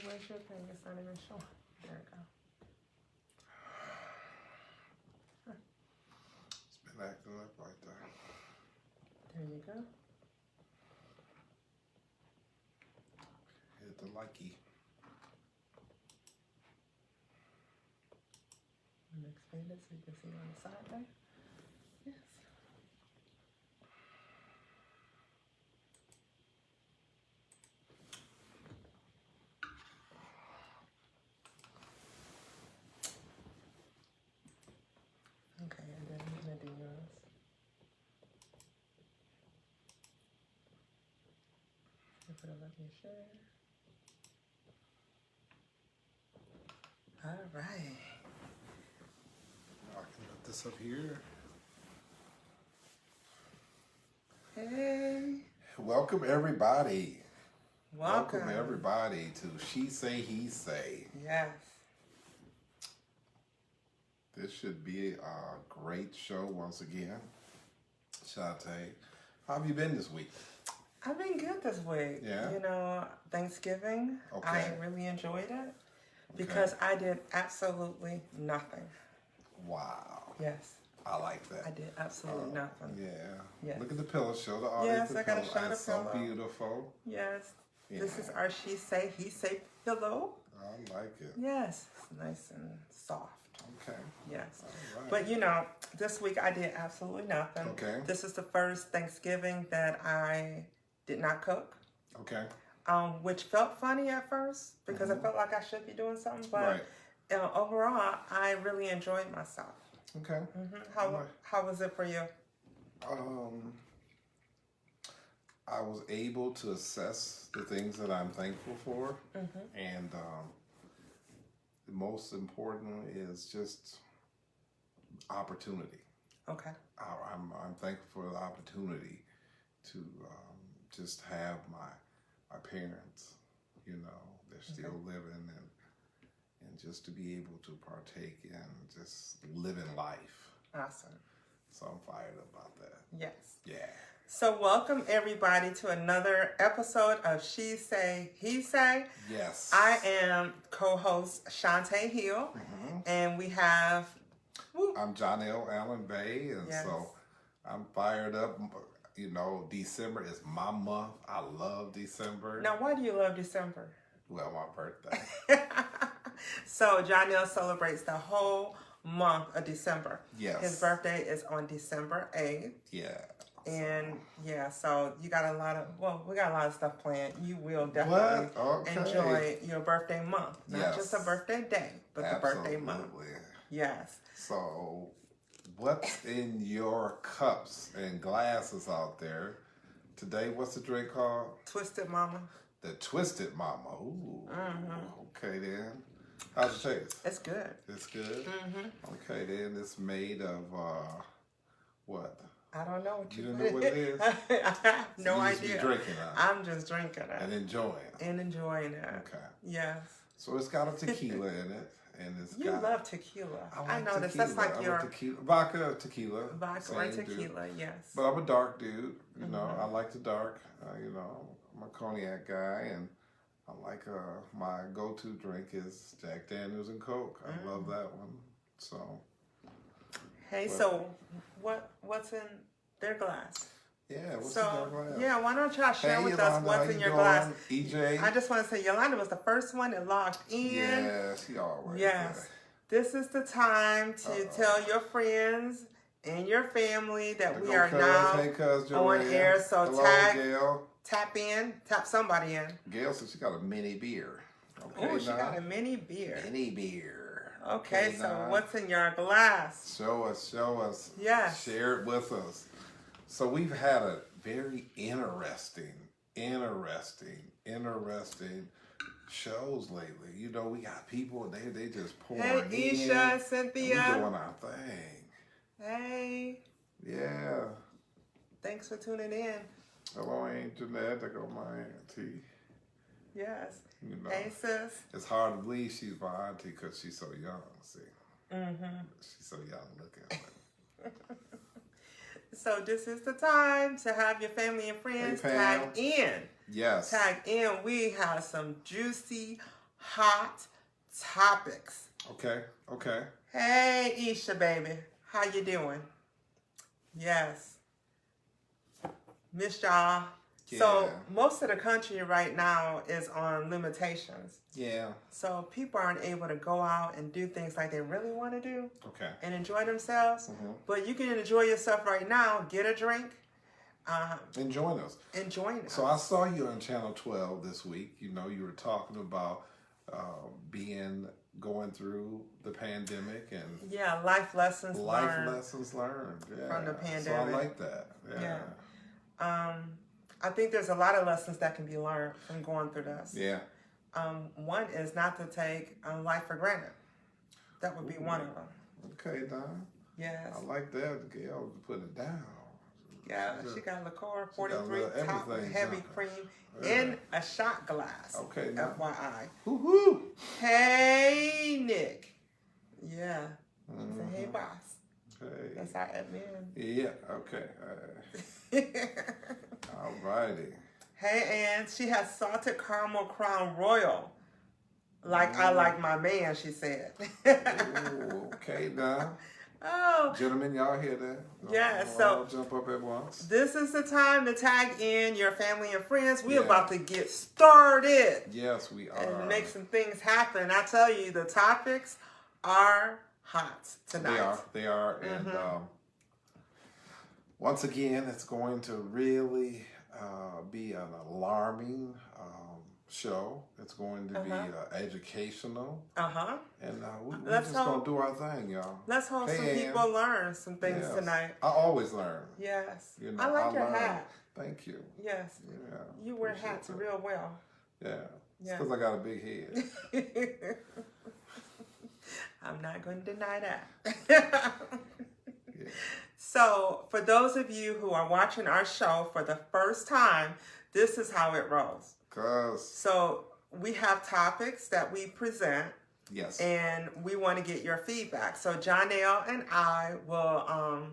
Where's your thing? It's not even showing. There we go. It's been acting up right there. There you go. Hit the likey. And expand it so you can see it on the side there. Yes. Okay, and then I'm gonna do yours. If it'll let me share. All right. I can put this up here. Hey. Welcome everybody. Welcome. Everybody to She Say, He Say. Yes. This should be a great show once again. Shuntai, how have you been this week? I've been good this week. Yeah? You know, Thanksgiving, Okay. I really enjoyed it because I did absolutely nothing. Wow. Yes, I like that. I did absolutely nothing. Yeah. Yes. Look at the pillow. Show the audience Yes, the I gotta pillow. show the That's so pillow. beautiful. Yes. Yeah. This is our She Say, He Say pillow. I like it. Yes, it's nice and soft. Okay. Yes. All right. But you know, this week I did absolutely nothing. Okay. This is the first Thanksgiving that I did not cook. Okay. Which felt funny at first because I felt like I should be doing something, but overall, I really enjoyed myself. Okay. How was it for you? I was able to assess the things that I'm thankful for, and the most important is just opportunity. Okay. I'm thankful for the opportunity to just have my parents. You know, they're still living, and just to be able to partake in just living life. Awesome. So I'm fired about that. Yes. Yeah. So welcome everybody to another episode of She Say, He Say. Yes. I am co-host Shuntai Johnell, and we have... I'm Johnell Allen Bay, and so I'm fired up. You know, December is my month. I love December. Now, why do you love December? Well, my birthday. So Johnell celebrates the whole month of December. Yes. His birthday is on December 8th. Yeah. And so you got a lot of, we got a lot of stuff planned. You will definitely enjoy your birthday month. Not just a birthday day, but the birthday month. Yes. So what's in your cups and glasses out there today? What's the drink called? Twisted Mama. The Twisted Mama. Ooh. Okay then. How's it taste? It's good. It's good? Okay then. It's made of what? I don't know what you don't know what it is? I have no idea. Just drinking it. I'm just drinking it. And enjoying it. Okay. Yes. So it's got a tequila in it. And it's you love tequila. I noticed. Tequila. That's like your... Tequila. Vodka, tequila. Vodka or tequila, yes. But I'm a dark dude. You know, I like the dark. You know, I'm a cognac guy. And I like, my go-to drink is Jack Daniels and Coke. I love that one. So... Hey, so what's in their glass? Yeah, what's in their glass? Yeah, why don't y'all share with us what's in your glass? EJ? I just want to say Yolanda was the first one that logged in. Yeah, she always. Yes. This is the time to tell your friends and your family that we are now on air. So hello, tap somebody in. Gail said she got a mini beer. Okay, oh, she got a mini beer. Mini beer. Okay, so what's in your glass? Show us. Yes. Share it with us. So we've had a very interesting shows lately. You know, we got people, they just pouring in. Hey, Isha, Cynthia. We're doing our thing. Hey. Yeah. Thanks for tuning in. Hello, Aunt Jeanette. I go my auntie. Yes. You know, hey, sis. It's hard to believe she's my auntie because she's so young, see. She's so young looking. So this is the time to have your family and friends tag in. Yes. Tag in. We have some juicy hot topics. Okay. Hey, Isha, baby. How you doing? Yes. Miss y'all. Yeah. So most of the country right now is on limitations. Yeah. So people aren't able to go out and do things like they really want to do. Okay. And enjoy themselves. Mm-hmm. But you can enjoy yourself right now. Get a drink. And join us. So I saw you on Channel 12 this week. You know, you were talking about going through the pandemic and life lessons learned. From the pandemic. So I like that. Yeah. I think there's a lot of lessons that can be learned from going through this. Yeah. One is not to take life for granted. That would be one of them. Okay, Don. Yes. I like that. Gail put it down. Yeah, she got liqueur, 43 top with heavy cream in a shot glass. Okay, now. FYI. Woo-hoo. Hey, Nick. Yeah. Mm-hmm. Say, hey, boss. Hey. That's our admin. Yeah, okay. All righty. Hey, Ann. She has salted caramel crown royal. Like I like my man, she said. Ooh, okay, now. Oh. Gentlemen, y'all hear that? Yeah, so jump up at once. This is the time to tag in your family and friends. We're about to get started. Yes, we are. And make some things happen. I tell you, the topics are hot tonight. They are. Mm-hmm. And once again, it's going to really be an alarming show. It's going to be educational. And we're just going to do our thing, y'all. Let's hope some people learn some things tonight. I always learn. Yes. You know, I like your hat. Thank you. Yes. Yeah. You wear hats real well. Yeah. It's because I got a big head. I'm not going to deny that. So, for those of you who are watching our show for the first time, this is how it rolls. So we have topics that we present. Yes. And we want to get your feedback. So Johnell and I will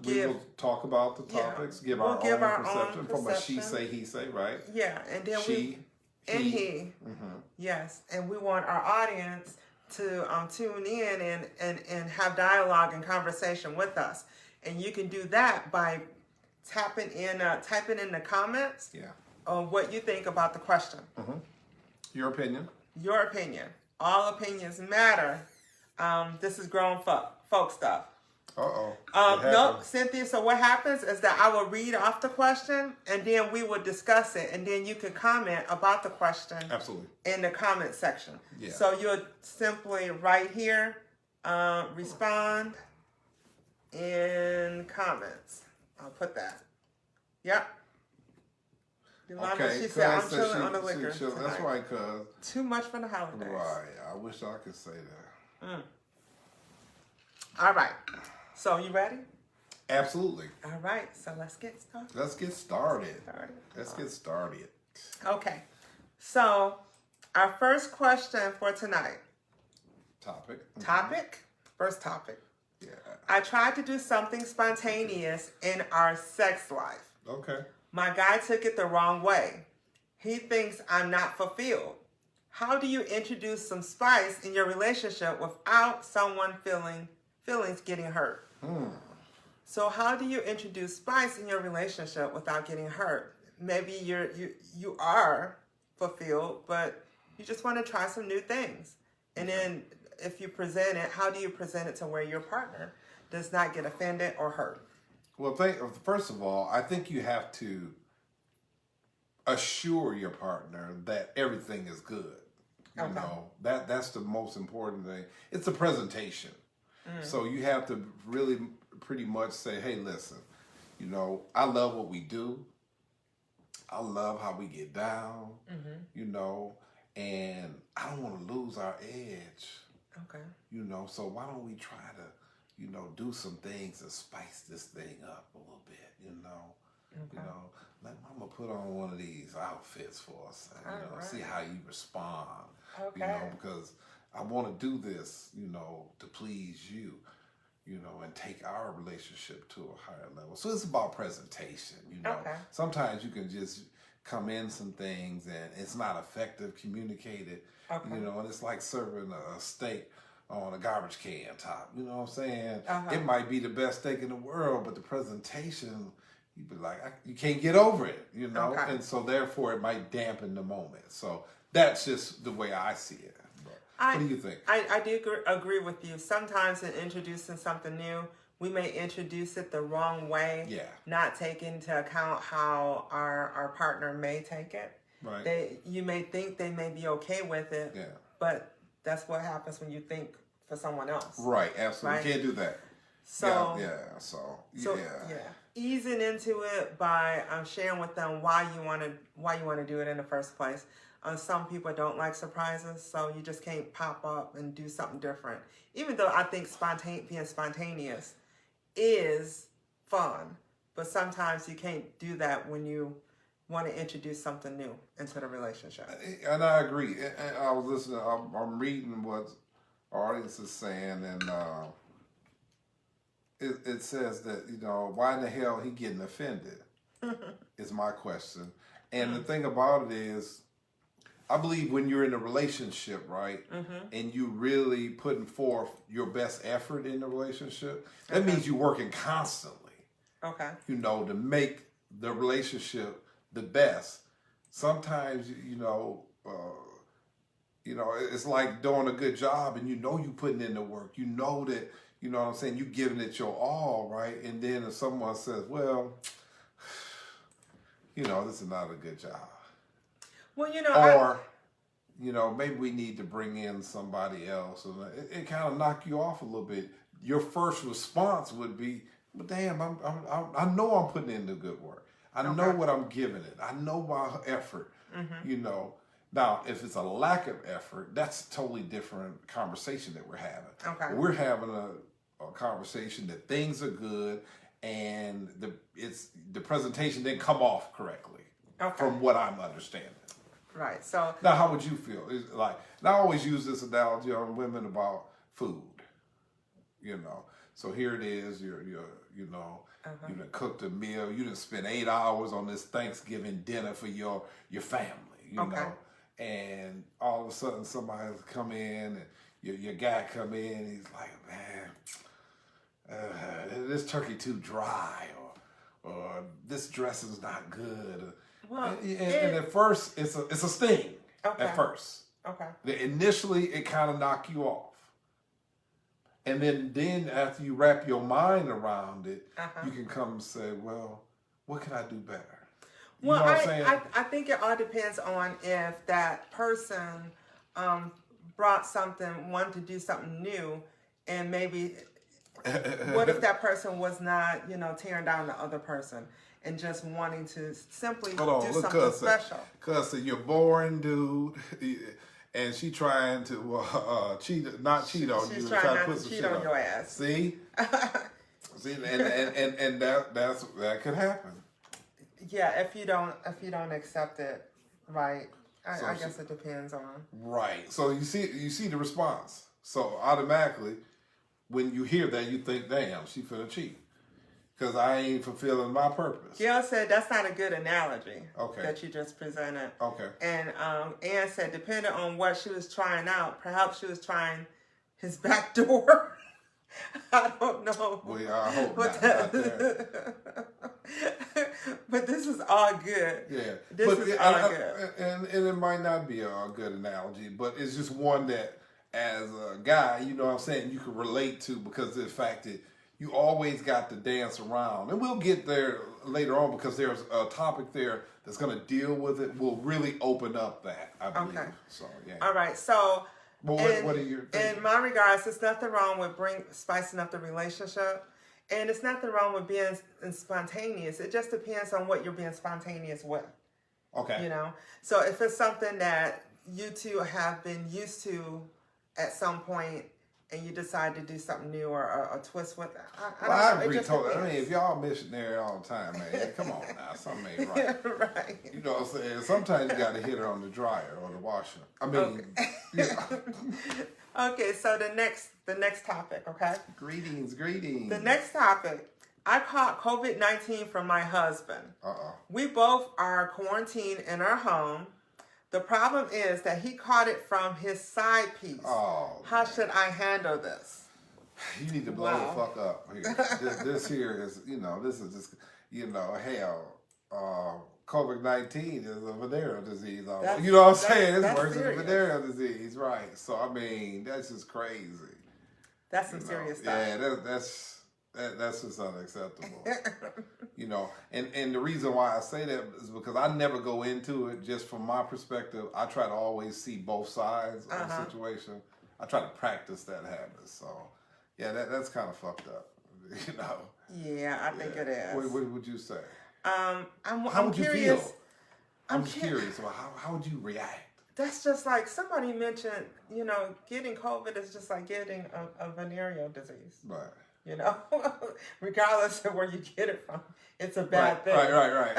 we will talk about the topics, give our own perception from a she say, he say, right? Yeah. And then he. Mm-hmm. Yes. And we want our audience to tune in and have dialogue and conversation with us. And you can do that by typing in the comments. Yeah. What you think about the question. Mm-hmm. Your opinion. Your opinion. All opinions matter. This is grown folk stuff. No, Cynthia, so what happens is that I will read off the question and then we will discuss it and then you can comment about the question. Absolutely. In the comment section. Yeah. So you'll simply right here, respond in comments. I'll put that. Yep. Okay, she said, I'm chilling on the liquor. That's right, cuz. Too much for the holidays. Right. I wish I could say that. All right. So, you ready? Absolutely. All right. So, let's get started. Let's get started. Okay. So, our first question for tonight. Topic? First topic. Yeah. I tried to do something spontaneous in our sex life. Okay. My guy took it the wrong way. He thinks I'm not fulfilled. How do you introduce some spice in your relationship without someone feelings getting hurt? So how do you introduce spice in your relationship without getting hurt? Maybe you are fulfilled, but you just want to try some new things. And then if you present it, how do you present it to where your partner does not get offended or hurt? Well, first of all, I think you have to assure your partner that everything is good. You know, that's the most important thing. It's a presentation. So you have to really pretty much say, hey, listen, you know, I love what we do. I love how we get down, you know, and I don't want to lose our edge. Okay. You know, so why don't we try to, you know, do some things to spice this thing up a little bit, you know. You know, let mama put on one of these outfits for us, and, see how you respond. You know, because I want to do this, you know, to please you, you know, and take our relationship to a higher level. So it's about presentation, you know. Sometimes you can just come in some things and it's not effective communicated. Okay. You know, and it's like serving a steak on a garbage can top. You know what I'm saying? It might be the best steak in the world, but the presentation, you'd be like, you can't get over it, you know? Okay. And so therefore it might dampen the moment. So that's just the way I see it. What do you think? I do agree with you. Sometimes in introducing something new, we may introduce it the wrong way, not take into account how our partner may take it. Right. You may think they may be okay with it, but that's what happens when you think for someone else. Right, absolutely. Right? You can't do that. So easing into it by sharing with them why you want to do it in the first place. Some people don't like surprises, so you just can't pop up and do something different. Even though I think being spontaneous is fun, but sometimes you can't do that when you want to introduce something new into the relationship. And I agree. And I was listening. I'm reading what our audience is saying, and it says that, you know, why in the hell he getting offended is my question. And the thing about it is, I believe when you're in a relationship, right, and you really putting forth your best effort in the relationship, that means you're working constantly. Okay. You know, to make the relationship the best. Sometimes, you know, it's like doing a good job, and you know you putting in the work. You know that, you know what I'm saying, you giving it your all, right? And then if someone says, well, you know, this is not a good job. Well, you know, or, you know, maybe we need to bring in somebody else. And it kind of knock you off a little bit. Your first response would be, but damn, I know I'm putting in the good work. I know what I'm giving it. I know my effort, you know. Now, if it's a lack of effort, that's a totally different conversation that we're having. Okay. We're having a conversation that things are good and the presentation didn't come off correctly from what I'm understanding. Right. So now, how would you feel? It's like, and I always use this analogy on women about food. You know, so here it is. You know, you done cooked a meal. You done spent 8 hours on this Thanksgiving dinner for your family. You know, and all of a sudden somebody's come in and your guy come in. And he's like, man, this turkey too dry, or this dressing's not good. Well, and at first, it's a sting. Okay. At first, initially it kind of knock you off, and then after you wrap your mind around it, you can come and say, "Well, what can I do better?" You know what I'm saying? I think it all depends on if that person wanted to do something new, and maybe what if that person was not, you know, tearing down the other person and just wanting to simply do something special. Cuz you're boring, dude, and she trying to cheat on you. She's trying not to cheat on your ass. See, and that could happen. Yeah, if you don't accept it, right? I guess it depends on. Right. So you see the response. So automatically, when you hear that, you think, damn, she finna cheat. Because I ain't fulfilling my purpose. Gail said that's not a good analogy that you just presented. Okay. And Ann said, depending on what she was trying out, perhaps she was trying his back door. I don't know. Well, yeah, I hope not there. But this is all good. Yeah. This is all good. And it might not be a good analogy, but it's just one that, as a guy, you know what I'm saying, you can relate to because of the fact that you always got to dance around. And we'll get there later on because there's a topic there that's going to deal with it. We'll really open up that, I believe. Okay. So, yeah. All right. So, what are your things? In my regards, there's nothing wrong with spicing up the relationship. And it's nothing wrong with being spontaneous. It just depends on what you're being spontaneous with. Okay. You know? So, if it's something that you two have been used to at some point, and you decide to do something new or a twist with it. I agree totally. I mean, if y'all missionary all the time, man, come on now, something ain't right. Right. You know what I'm saying? Sometimes you got to hit her on the dryer or the washer. I mean, Okay, so the next topic, okay? Greetings. The next topic, I caught COVID-19 from my husband. We both are quarantined in our home. The problem is that he caught it from his side piece. Oh, how should I handle this? You need to blow the fuck up here. this here is, this is just, hell, COVID-19 is a venereal disease. You know what I'm saying? It's worse than a venereal disease, right? So, I mean, that's just crazy. That's some serious stuff. Yeah, that's just unacceptable. And the reason why I say that is because I never go into it just from my perspective. I try to always see both sides of the situation. I try to practice that habit. So, yeah, that's kind of fucked up, Yeah, I think it is. What would you say? I'm would curious. You feel? I'm just curious. Well, how would you react? That's just like somebody mentioned, getting COVID is just like getting a venereal disease. Right. Regardless of where you get it from, it's a bad thing. Right.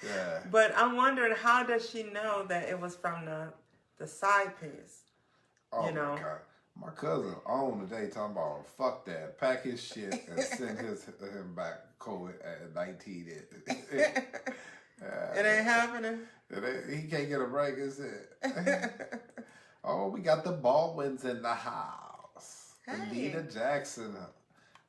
Yeah. But I'm wondering, how does she know that it was from the side piece? Oh, my God. My cousin on today talking about, fuck that, pack his shit and send him back COVID-19. It ain't happening. He can't get a break, is it? Oh, we got the Baldwins in the house. Hey. Anita Jackson.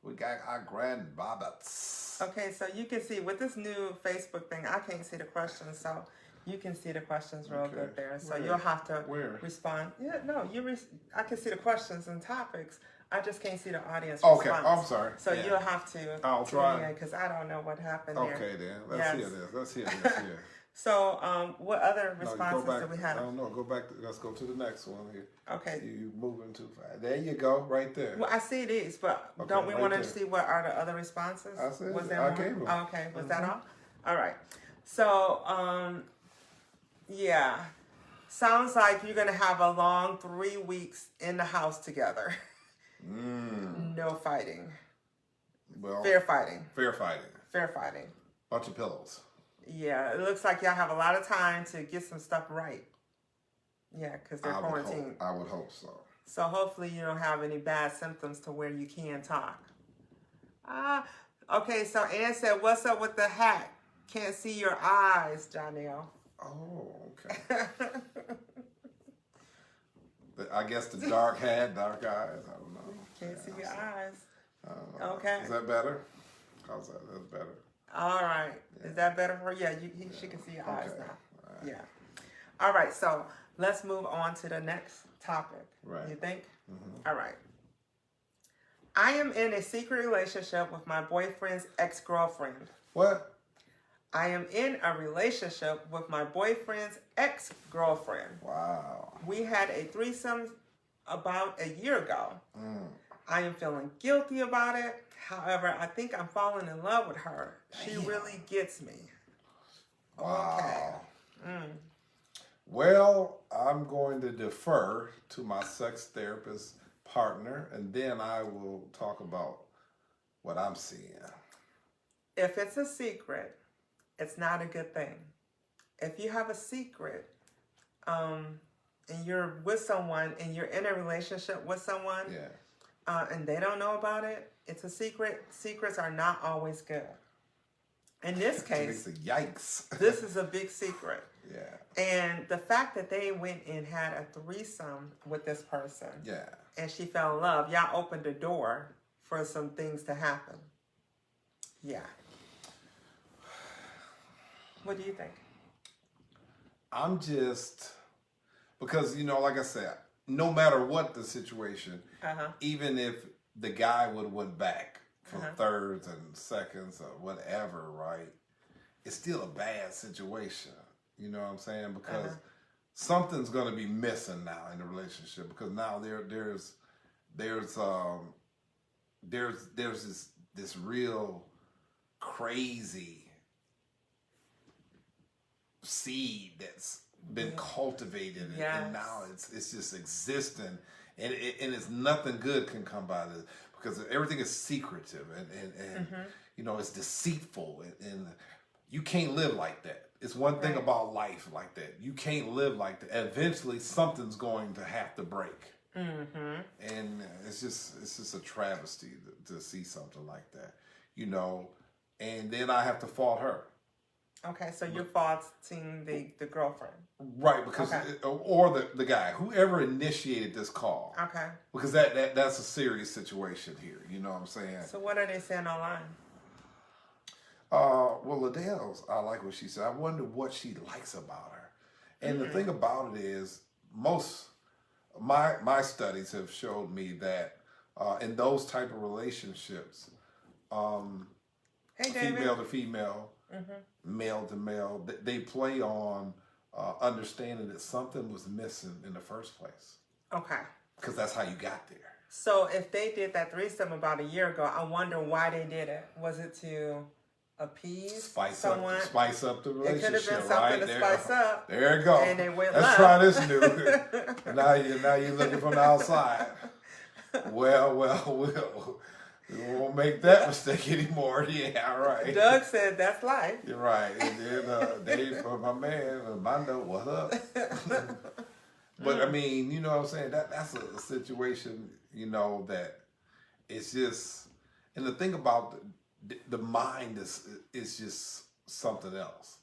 We got our grandbobbits. Okay, so you can see with this new Facebook thing, I can't see the questions, so you can see the questions real good there. So you'll have to respond. Yeah, no, I can see the questions and topics. I just can't see the audience response. Okay, I'm sorry. So you'll have to. I'll try. Because I don't know what happened there. Okay, then. Let's hear this. So, what other responses do we have? I don't know. Go back. Let's go to the next one here. Okay. You moving too fast. There you go, right there. Well, I see these, but don't we want to see what are the other responses? I said was there I more? gave them. Oh, okay. Was that all? All right. So, yeah. Sounds like you're going to have a long 3 weeks in the house together. No fighting. Well, fair fighting. Fair fighting. Bunch of pillows. Yeah, it looks like y'all have a lot of time to get some stuff right. Yeah, because they're quarantined. I would hope so. So hopefully you don't have any bad symptoms to where you can talk. Okay, so Ann said, what's up with the hat? Can't see your eyes, Johnell. Oh, okay. I guess the dark hat, dark eyes. I don't know. Can't see your eyes. I don't know. Okay. Is that better? How's that? That's better. All right. Yeah. Is that better for her? Yeah, she can see your eyes now. Right. Yeah. All right. So let's move on to the next topic. Right. You think? Mm-hmm. All right. I am in a secret relationship with my boyfriend's ex-girlfriend. What? I am in a relationship with my boyfriend's ex-girlfriend. Wow. We had a threesome about a year ago. I am feeling guilty about it. However, I think I'm falling in love with her. She really gets me. Wow. Okay. Well, I'm going to defer to my sex therapist partner, and then I will talk about what I'm seeing. If it's a secret, it's not a good thing. If you have a secret, and you're with someone, and you're in a relationship with someone, and they don't know about it, it's a secret. Secrets are not always good. In this case, yikes. This is a big secret. Yeah. And the fact that they went and had a threesome with this person, and she fell in love, y'all opened the door for some things to happen. Yeah. What do you think? I'm just, because, like I said, no matter what the situation, even if the guy would have went back for thirds and seconds or whatever, right? It's still a bad situation. You know what I'm saying? Because something's going to be missing now in the relationship, because now there's this real crazy seed that's been cultivated, and now it's just existing, and it's nothing good can come by this, because everything is secretive and it's deceitful, and you can't live like that. It's one thing about life like that. You can't live like that. Eventually, something's going to have to break, and it's just a travesty to see something like that. you know, and then I have to fault her. Okay, so you're faulting the girlfriend. Right, because or the guy, whoever initiated this call. Okay. Because that's a serious situation here, you know what I'm saying? So what are they saying online? Well, Liddell's, I like what she said. I wonder what she likes about her. And the thing about it is, my studies have showed me that in those type of relationships, female to female, male to male, they play on understanding that something was missing in the first place. Okay. Because that's how you got there. So if they did that threesome about a year ago, I wonder why they did it. Was it to appease someone? Spice up the relationship. It could have been something to spice up. There you go. And they went Let's try this new. now you're looking from the outside. Well, we won't make that mistake anymore. Yeah, right. Doug said that's life. You're right. And then Dave, my man, Mondo, what up? But I mean, you know what I'm saying? That's a situation, you know, that it's just, and the thing about the mind is just something else.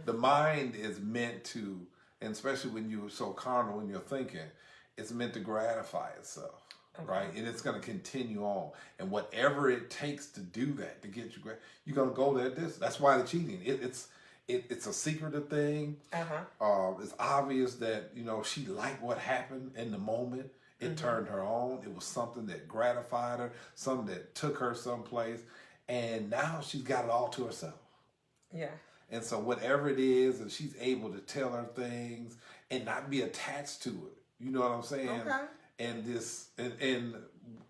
The mind is meant to, and especially when you're so carnal when you're thinking, it's meant to gratify itself. Okay. Right, and it's going to continue on, and whatever it takes to do that, to get you, you're going to go that distance. That's why the cheating. It's a secretive thing. It's obvious that, you know, she liked what happened in the moment. It turned her on. It was something that gratified her, something that took her someplace, and now she's got it all to herself. Yeah. And so whatever it is, and she's able to tell her things and not be attached to it. You know what I'm saying? Okay. And and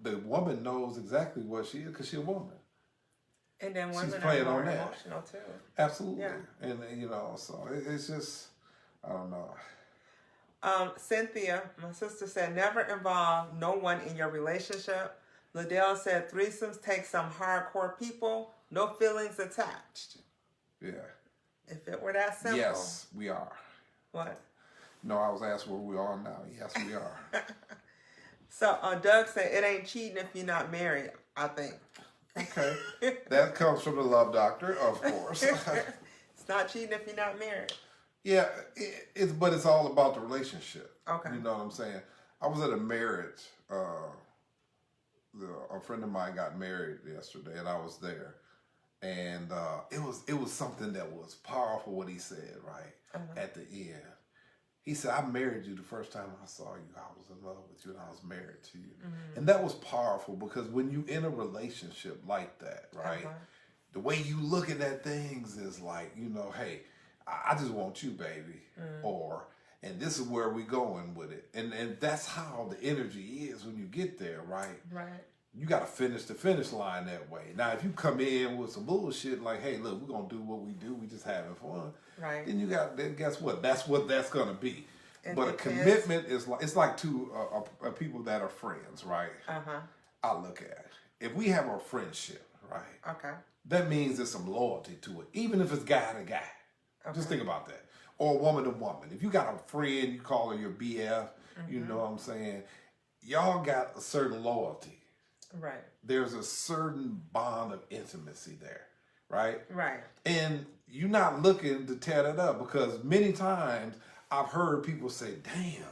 the woman knows exactly what she is because she's a woman. And then women are more emotional too. Absolutely. Yeah. And you know, so it's just, I don't know. Cynthia, my sister said, never involve no one in your relationship. Liddell said, threesomes take some hardcore people, no feelings attached. Yeah. If it were that simple. Yes, we are. What? No, I was asked where we are now. Yes, we are. So Doug said, it ain't cheating if you're not married, I think. Okay. That comes from the love doctor, of course. It's not cheating if you're not married. Yeah, but it's all about the relationship. Okay. You know what I'm saying? I was at a marriage. A friend of mine got married yesterday, and I was there. And it was something that was powerful what he said, right? At the end. He said, I married you the first time I saw you. I was in love with you and I was married to you. And that was powerful because when you in a relationship like that, right? The way you looking at things is like, you know, hey, I just want you, baby. And this is where we going with it. And that's how the energy is when you get there, right? Right. You got to finish the finish line that way. Now, if you come in with some bullshit like, hey, look, we're going to do what we do. We just having fun. Right. Then guess what? That's going to be. But a commitment is like, it's like two people that are friends, right? I look at it. If we have a friendship, right? Okay. That means there's some loyalty to it, even if it's guy to guy. Okay. Just think about that. Or woman to woman. If you got a friend, you call her your BF, you know what I'm saying? Y'all got a certain loyalty. Right. There's a certain bond of intimacy there, right? Right. And you're not looking to tear that up because many times I've heard people say, damn,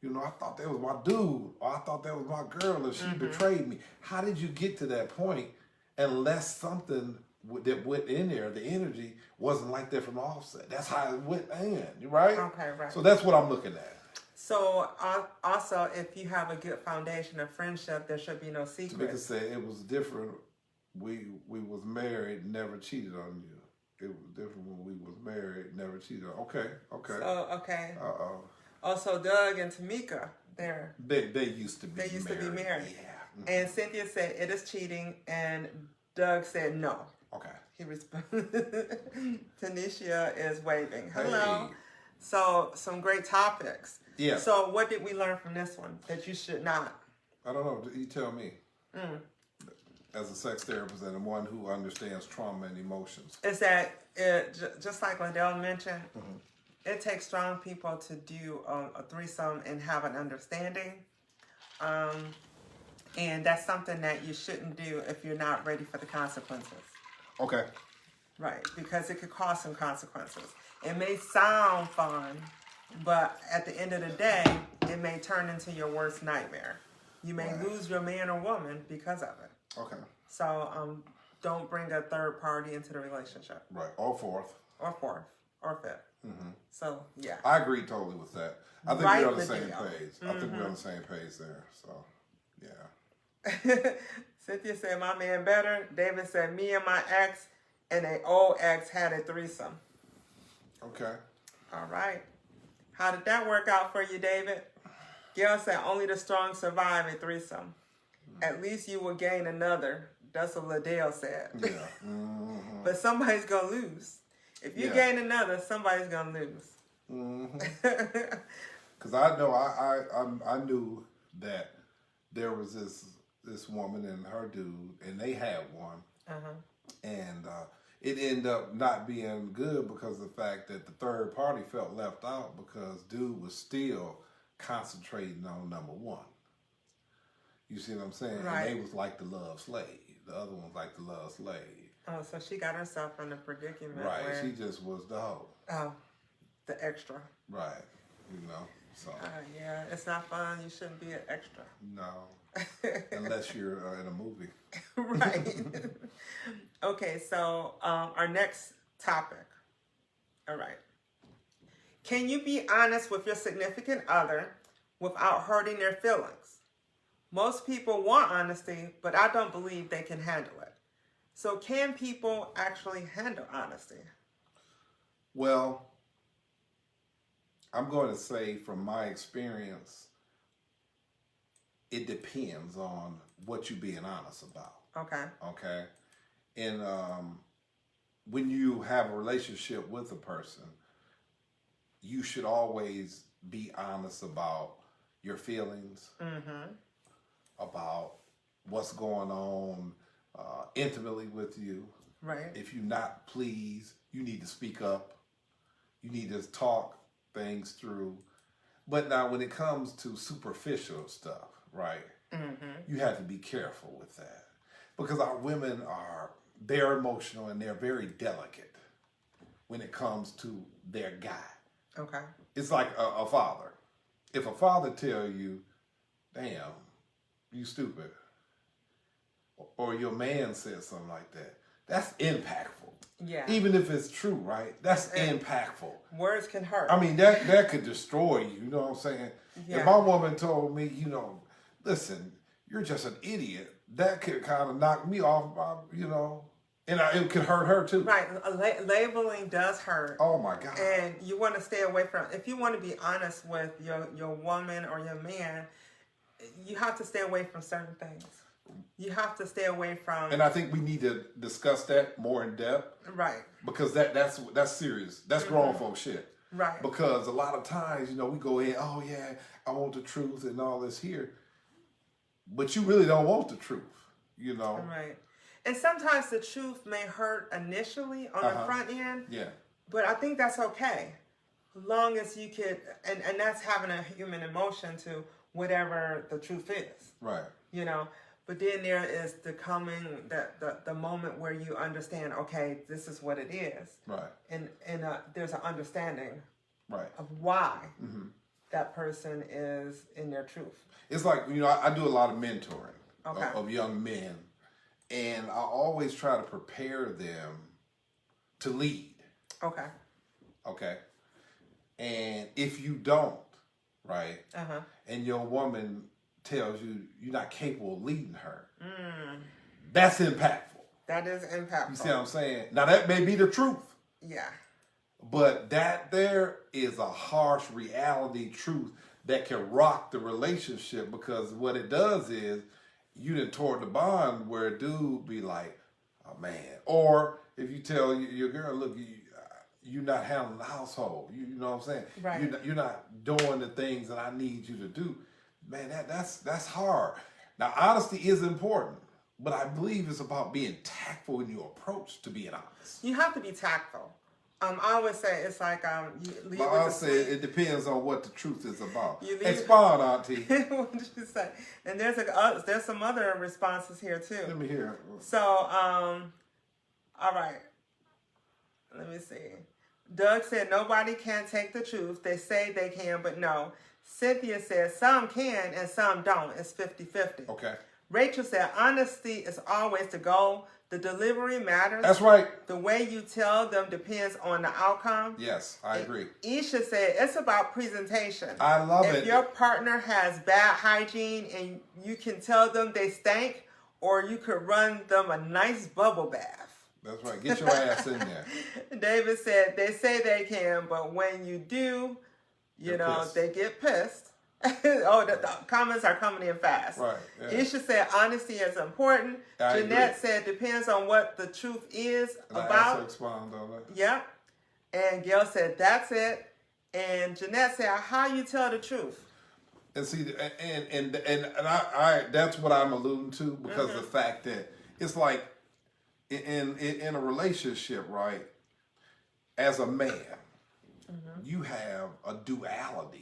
you know, I thought that was my dude or I thought that was my girl and she betrayed me. How did you get to that point unless something that went in there, the energy wasn't like that from the offset? That's how it went in, right? Okay, right. So that's what I'm looking at. So also, if you have a good foundation of friendship, there should be no secrets. Tamika said it was different. We was married, never cheated on you. It was different when we was married, never cheated on. Okay. So okay. Also, Doug and Tamika, they used to be. They used to be married. Yeah. And Cynthia said it is cheating, and Doug said no. Okay. He responded. Tanisha is waving. Hello. Hey. So some great topics. Yeah. So what did we learn from this one that you should not? I don't know. You tell me. As a sex therapist and one who understands trauma and emotions. Is that just like Liddell mentioned, it takes strong people to do a threesome and have an understanding. And that's something that you shouldn't do if you're not ready for the consequences. Okay. Right, because it could cause some consequences. It may sound fun, but at the end of the day, it may turn into your worst nightmare. You may lose your man or woman because of it. Okay. So don't bring a third party into the relationship. Right, or fourth. Or fourth, or fifth. Mm-hmm. So, yeah. I agree totally with that. I think we're on the same page. I think we're on the same page there. So, yeah. Cynthia said, my man better. David said, me and my ex and an old ex had a threesome. Okay. All right. How did that work out for you, David? Gail said, only the strong survive a threesome. At least you will gain another. That's what Liddell said. Yeah. Mm-hmm. But somebody's going to lose. If you gain another, somebody's going to lose. Because I know I knew that there was this woman and her dude, and they had one. And it ended up not being good because of the fact that the third party felt left out because dude was still concentrating on number one. You see what I'm saying? Right. And they was like the love slave. The other one's like the love slave. Oh, so she got herself in a predicament. Right. Where, she just was the hoe. Oh, the extra. Right. You know, so. Yeah, it's not fun. You shouldn't be an extra. No. Unless you're in a movie. Right. Okay, so our next topic. All right. Can you be honest with your significant other without hurting their feelings? Most people want honesty, but I don't believe they can handle it. So can people actually handle honesty? Well, I'm going to say from my experience, it depends on what you're being honest about. Okay. Okay. And when you have a relationship with a person, you should always be honest about your feelings, about what's going on intimately with you. Right. If you're not pleased, you need to speak up. You need to talk things through. But now when it comes to superficial stuff, right, you have to be careful with that. Because our women they're emotional and they're very delicate when it comes to their guy. Okay. It's like a father. If a father tell you, damn, you stupid, or your man said something like that, that's impactful. Yeah. Even if it's true, right? That's impactful. Words can hurt. I mean, that could destroy you. You know what I'm saying? Yeah. If my woman told me, listen, you're just an idiot, that could kind of knock me off, and it could hurt her too. Right. Labeling does hurt. Oh my God. And you want to stay away from, if you want to be honest with your woman or your man, you have to stay away from certain things. You have to stay away from. And I think we need to discuss that more in depth. Right. Because that's serious. That's grown folk shit. Right. Because a lot of times, we go in, oh yeah, I want the truth and all this here. But you really don't want the truth, Right. And sometimes the truth may hurt initially on the front end. Yeah. But I think that's okay. As long as you could, and that's having a human emotion to whatever the truth is. Right. But then there is the moment where you understand, okay, this is what it is. Right. And there's an understanding of why that person is in their truth. It's like, I do a lot of mentoring of young men. And I always try to prepare them to lead. Okay. Okay. And if you don't, right, and your woman tells you you're not capable of leading her, that's impactful. That is impactful. You see what I'm saying? Now, that may be the truth. Yeah. But that there is a harsh reality truth that can rock the relationship, because what it does is you done toward the bond where a dude be like, oh man. Or if you tell your girl, look, you're not handling the household. You know what I'm saying? Right. You're not doing the things that I need you to do. Man, that's hard. Now, honesty is important, but I believe it's about being tactful in your approach to being honest. You have to be tactful. I always say it's like you leave with I'll the say sweet. it depends on what the truth is about. Expound, Auntie. What did you say? And there's some other responses here too. Let me hear. So all right, let me see. Doug said nobody can take the truth. They say they can, but no. Cynthia said some can and some don't. It's 50-50. Okay. Rachel said honesty is always the goal. The delivery matters. That's right. The way you tell them depends on the outcome. Yes, I agree. Isha said it's about presentation. I love it. If your partner has bad hygiene and you can tell them they stink, or you could run them a nice bubble bath. That's right. Get your ass in there. David said they say they can, but when you do, you know, pissed. They get pissed. The comments are coming in fast. Right. Yeah. Isha said honesty is important. Jeanette said depends on what the truth is about. I also expound on that. Yep. And Gail said that's it. And Jeanette said how you tell the truth. And see, and I that's what I'm alluding to, because the fact that it's like in a relationship, right? As a man, you have a duality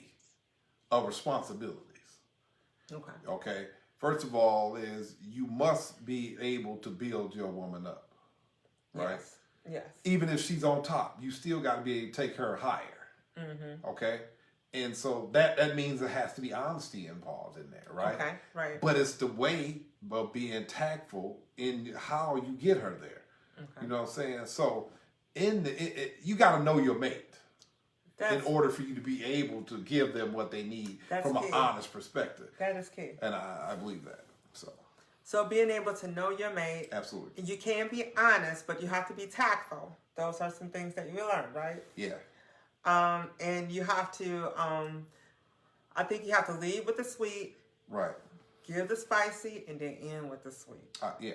of responsibilities. Okay. First of all, is you must be able to build your woman up, right? Yes. Even if she's on top, you still got to be able to take her higher. Okay. And so that means there has to be honesty involved in there, right? Okay. Right. But it's the way of being tactful in how you get her there. Okay. You know what I'm saying? So you got to know your mate. In order for you to be able to give them what they need from an honest perspective. That is key. And I believe that. So being able to know your mate. Absolutely. You can be honest, but you have to be tactful. Those are some things that you learn, right? Yeah. And you have to, I think you have to lead with the sweet. Right. Give the spicy and then end with the sweet. Yeah.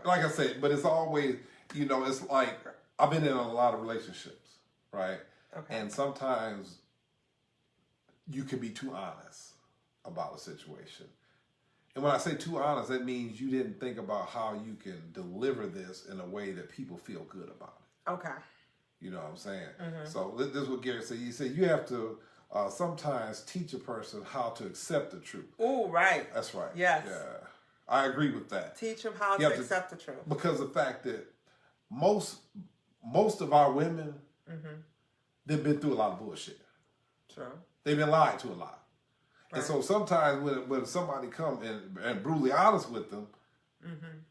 Like I said, but it's always, it's like, I've been in a lot of relationships, right? Okay. And sometimes you can be too honest about a situation. And when I say too honest, that means you didn't think about how you can deliver this in a way that people feel good about it. Okay. You know what I'm saying? So this is what Gary said. He said you have to sometimes teach a person how to accept the truth. Oh, right. That's right. Yes. Yeah. I agree with that. Teach them how to accept the truth. Because the fact that most of our women, they've been through a lot of bullshit. True. They've been lied to a lot. Right. And so sometimes when somebody come and brutally honest with them,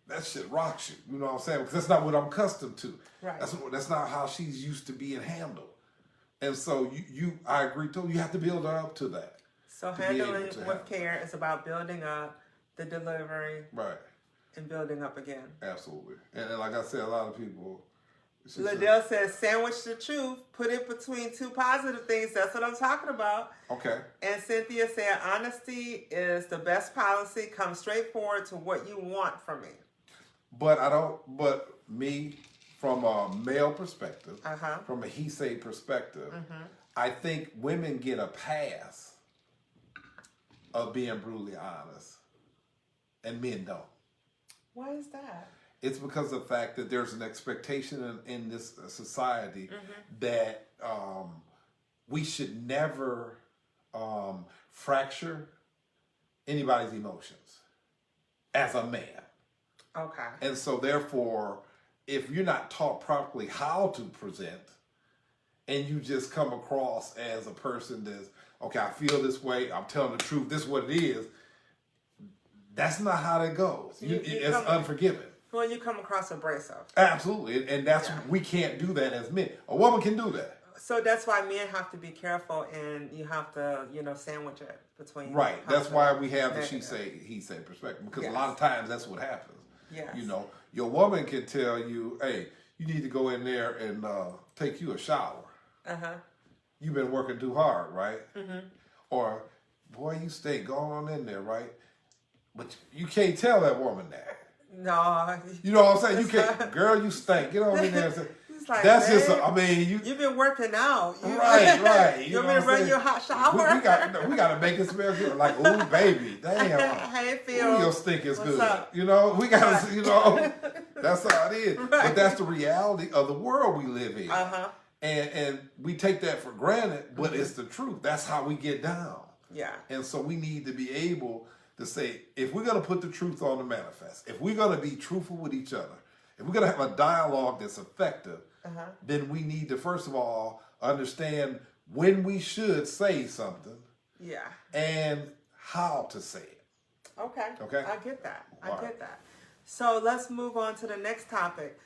that shit rocks you. You know what I'm saying? Because that's not what I'm accustomed to. Right. That's not how she's used to being handled. And so I agree too. You have to build her up to that. So handling with care is about building up the delivery. Right. And building up again. Absolutely. And like I said, a lot of people. Liddell says, sandwich the truth, put it between two positive things. That's what I'm talking about. Okay. And Cynthia said, honesty is the best policy. Come straight forward to what you want from me. But me, from a male perspective, from a he say perspective, I think women get a pass of being brutally honest, and men don't. Why is that? It's because of the fact that there's an expectation in this society that we should never fracture anybody's emotions as a man. Okay. And so therefore, if you're not taught properly how to present, and you just come across as a person that's, okay, I feel this way, I'm telling the truth, this is what it is, that's not how that goes. It's unforgiving. Well, you come across abrasive. Absolutely. And that's, we can't do that as men. A woman can do that. So that's why men have to be careful, and you have to, sandwich it between. Right. That's why we have the she say, he say perspective. Because a lot of times that's what happens. Yes. Your woman can tell you, hey, you need to go in there and take you a shower. You've been working too hard, right? Or, boy, you stay going on in there, right? But you can't tell that woman that. No. You know what I'm saying? You can't, girl, you stink. Get on in there and say, like, that's just, you've been working out. Right. You want me to run you a hot shower? We got to make it smell good. Like, ooh, baby, damn. Hey, Phil. Ooh, your stink is good. Up? We got to, That's how it is. Right. But that's the reality of the world we live in. And we take that for granted, but it's the truth. That's how we get down. Yeah. And so we need to be able to say, if we're going to put the truth on the manifest, if we're going to be truthful with each other, if we're going to have a dialogue that's effective, then we need to, first of all, understand when we should say something. Yeah. And how to say it. Okay. Okay. I get that. So let's move on to the next topic.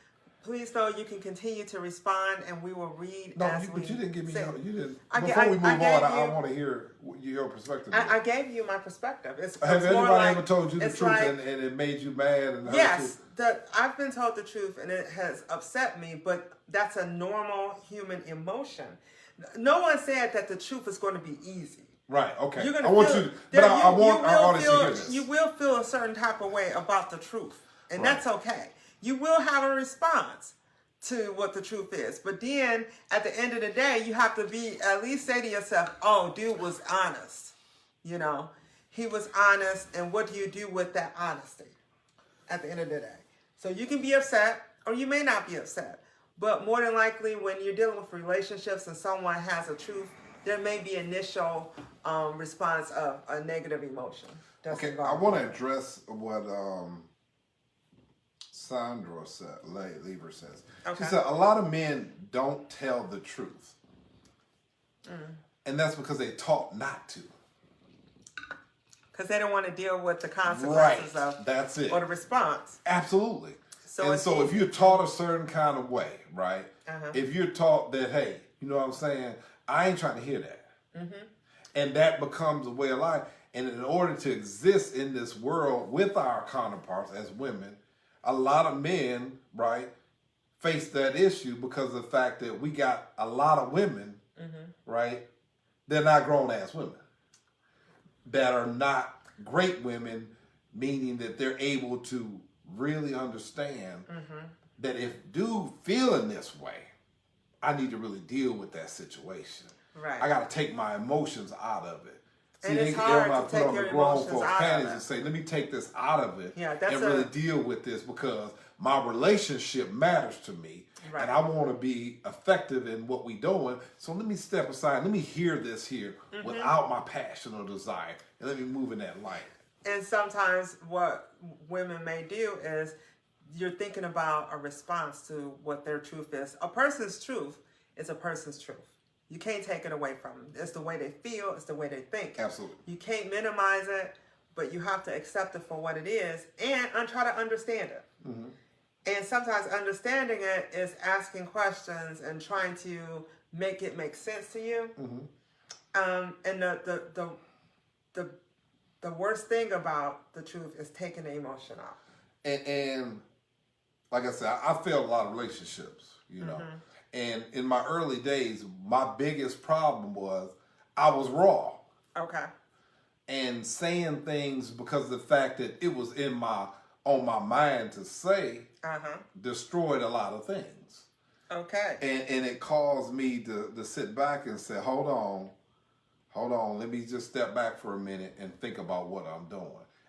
Please know you can continue to respond, and we will read. But you didn't give me. You didn't. Before we move on, I want to hear your perspective. I gave you my perspective. Have anybody ever told you the truth and it made you mad? And yes, I've been told the truth, and it has upset me. But that's a normal human emotion. No one said that the truth is going to be easy. Right. Okay. You're gonna I want to hear this. You will feel a certain type of way about the truth, and that's okay. You will have a response to what the truth is. But then at the end of the day, you have to at least say to yourself, oh, dude was honest. You know, he was honest. And what do you do with that honesty at the end of the day? So you can be upset or you may not be upset. But more than likely, when you're dealing with relationships and someone has a truth, there may be initial response of a negative emotion. Okay, I want to address what Sandra Lever says. Okay. She said a lot of men don't tell the truth. And that's because they're taught not to. Because they don't want to deal with the consequences of that's it. Or the response. Absolutely. So if you're taught a certain kind of way, right? If you're taught that, hey, you know what I'm saying? I ain't trying to hear that. And that becomes a way of life. And in order to exist in this world with our counterparts as women, a lot of men, right, face that issue because of the fact that we got a lot of women, right, they're not grown-ass women, that are not great women, meaning that they're able to really understand that if dude feeling this way, I need to really deal with that situation. Right. I got to take my emotions out of it. And it's hard to take your emotions out of it. And say, let me take this out of it and really deal with this because my relationship matters to me. Right. And I want to be effective in what we're doing. So let me step aside. Let me hear this here without my passion or desire. And let me move in that light. And sometimes what women may do is you're thinking about a response to what their truth is. A person's truth is a person's truth. You can't take it away from them. It's the way they feel. It's the way they think. Absolutely. You can't minimize it, but you have to accept it for what it is and try to understand it. And sometimes understanding it is asking questions and trying to make it make sense to you. And the worst thing about the truth is taking the emotion out. And like I said, I failed a lot of relationships, you know. And in my early days, my biggest problem was I was raw. Okay. And saying things because of the fact that it was on my mind to say destroyed a lot of things. Okay. And it caused me to sit back and say, hold on, let me just step back for a minute and think about what I'm doing.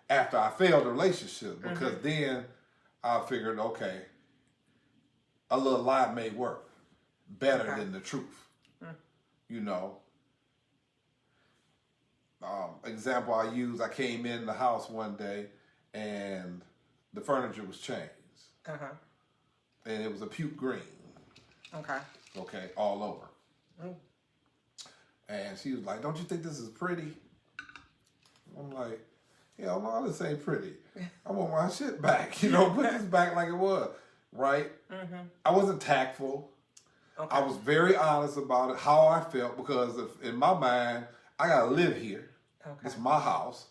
After I failed the relationship, because then I figured, okay, a little lie may work better than the truth. You know. Example I use, I came in the house one day and the furniture was changed. And it was a puke green. Okay, all over. And she was like, don't you think this is pretty? I'm like, hell no, this ain't pretty. I want my shit back. You know, put this back like it was. Right? I wasn't tactful. I was very honest about it, how I felt, because in my mind, I got to live here. It's my house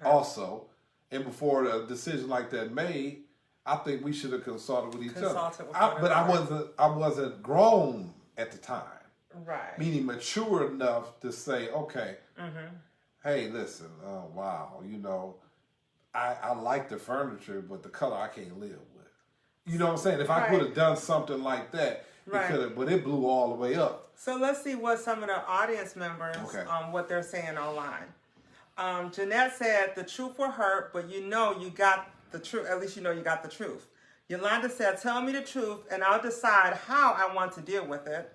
also. And before a decision like that made, I think we should have consulted with each other. But I wasn't grown at the time. Right. Meaning mature enough to say, okay, hey, listen, wow, you know, I like the furniture, but the color I can't live with. You know what I'm saying? If I could have done something like that, it could have, but it blew all the way up. So let's see what some of the audience members, what they're saying online. Jeanette said, the truth will hurt, but you know you got the truth. At least you know you got the truth. Yolanda said, tell me the truth and I'll decide how I want to deal with it.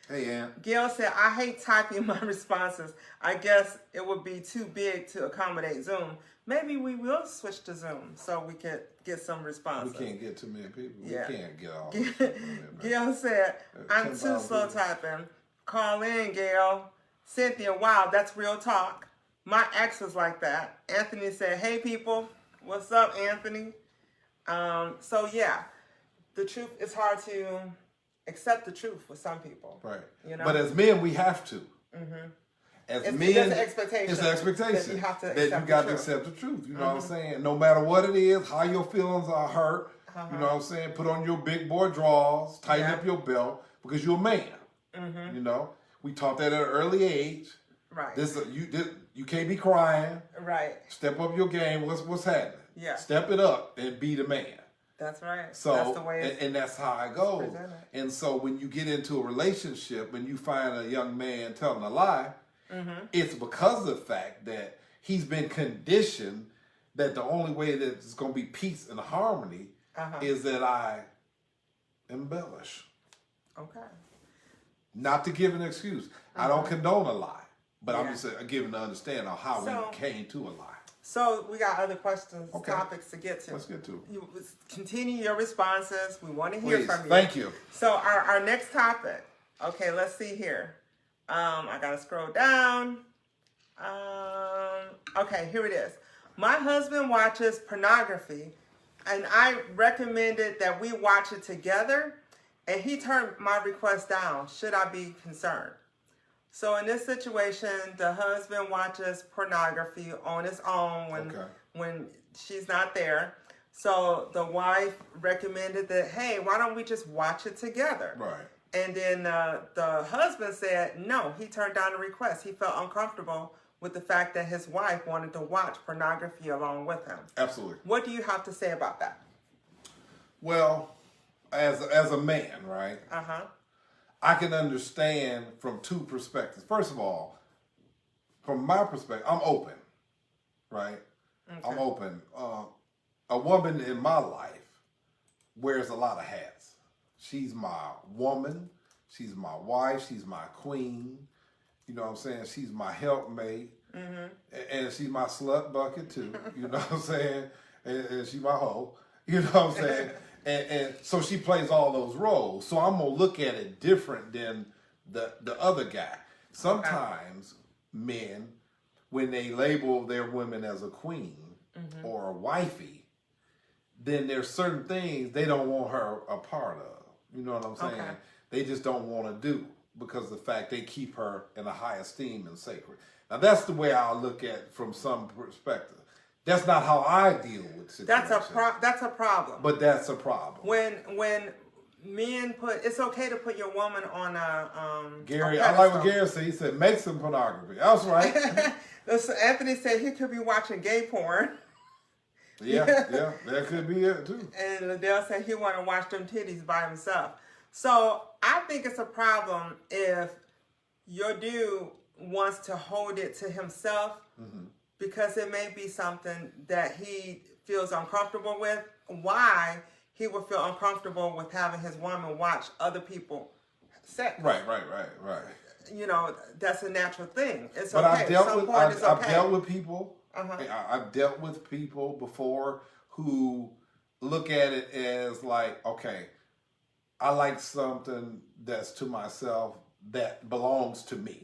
Hey, Aunt. Gail said, I hate typing my responses. I guess it would be too big to accommodate Zoom. Maybe we will switch to Zoom so we can get some responses. We can't get too many people. Yeah. We can't get all Gail said, I'm too slow typing. Call in, Gail. Cynthia, wow, that's real talk. My ex was like that. Anthony said, hey, people. What's up, Anthony? So, yeah, the truth, it's hard to accept the truth with some people. Right. You know? But as men, we have to. Mm-hmm. As men, it's an expectation. It's an expectation that you have to that you got to accept the truth. You know what I'm saying? No matter what it is, how your feelings are hurt, you know what I'm saying? Put on your big boy drawers, tighten up your belt, because you're a man. You know? We taught that at an early age. Right. You can't be crying. Right. Step up your game. What's happening? Yeah. Step it up and be the man. That's right. So that's the way and that's how I go. And so when you get into a relationship, when you find a young man telling a lie, it's because of the fact that he's been conditioned that the only way that it's going to be peace and harmony is that I embellish. Okay. Not to give an excuse. I don't condone a lie, but I'm just giving an understanding of how we came to a lie. So we got other questions, topics to get to. Let's get to it. You continue your responses. We want to hear from you. Thank you. So our next topic. Okay, let's see here. I gotta scroll down. Okay, here it is. My husband watches pornography, and I recommended that we watch it together, and he turned my request down. Should I be concerned? So in this situation, the husband watches pornography on his own when she's not there. So the wife recommended that, hey, why don't we just watch it together? Right. And then the husband said no. He turned down the request. He felt uncomfortable with the fact that his wife wanted to watch pornography along with him. Absolutely. What do you have to say about that? Well, as a man, right? I can understand from two perspectives. First of all, from my perspective, I'm open, right? Okay. I'm open. A woman in my life wears a lot of hats. She's my woman. She's my wife. She's my queen. You know what I'm saying? She's my helpmate. And she's my slut bucket too. You know what I'm saying? And she's my hoe. You know what I'm saying? And so she plays all those roles. So I'm going to look at it different than the other guy. Sometimes men, when they label their women as a queen or a wifey, then there's certain things they don't want her a part of. You know what I'm saying? Okay. They just don't want to do because of the fact they keep her in a high esteem and sacred. Now that's the way I look at it from some perspective. That's not how I deal with situations. That's a problem. But that's a problem. When men it's okay to put your woman on Gary, I like what Gary said. He said, make some pornography. That's right. So Anthony said he could be watching gay porn. Yeah, that could be it too. And Liddell said he want to watch them titties by himself. So I think it's a problem if your dude wants to hold it to himself because it may be something that he feels uncomfortable with. Why he would feel uncomfortable with having his woman watch other people sex. Right. You know, that's a natural thing. It's but okay. I've dealt with people. I've dealt with people before who look at it as like, okay, I like something that's to myself that belongs to me.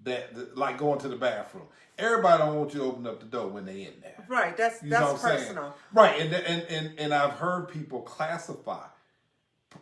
That like going to the bathroom. Everybody don't want you to open up the door when they in there. Right, that's personal. Right, and I've heard people classify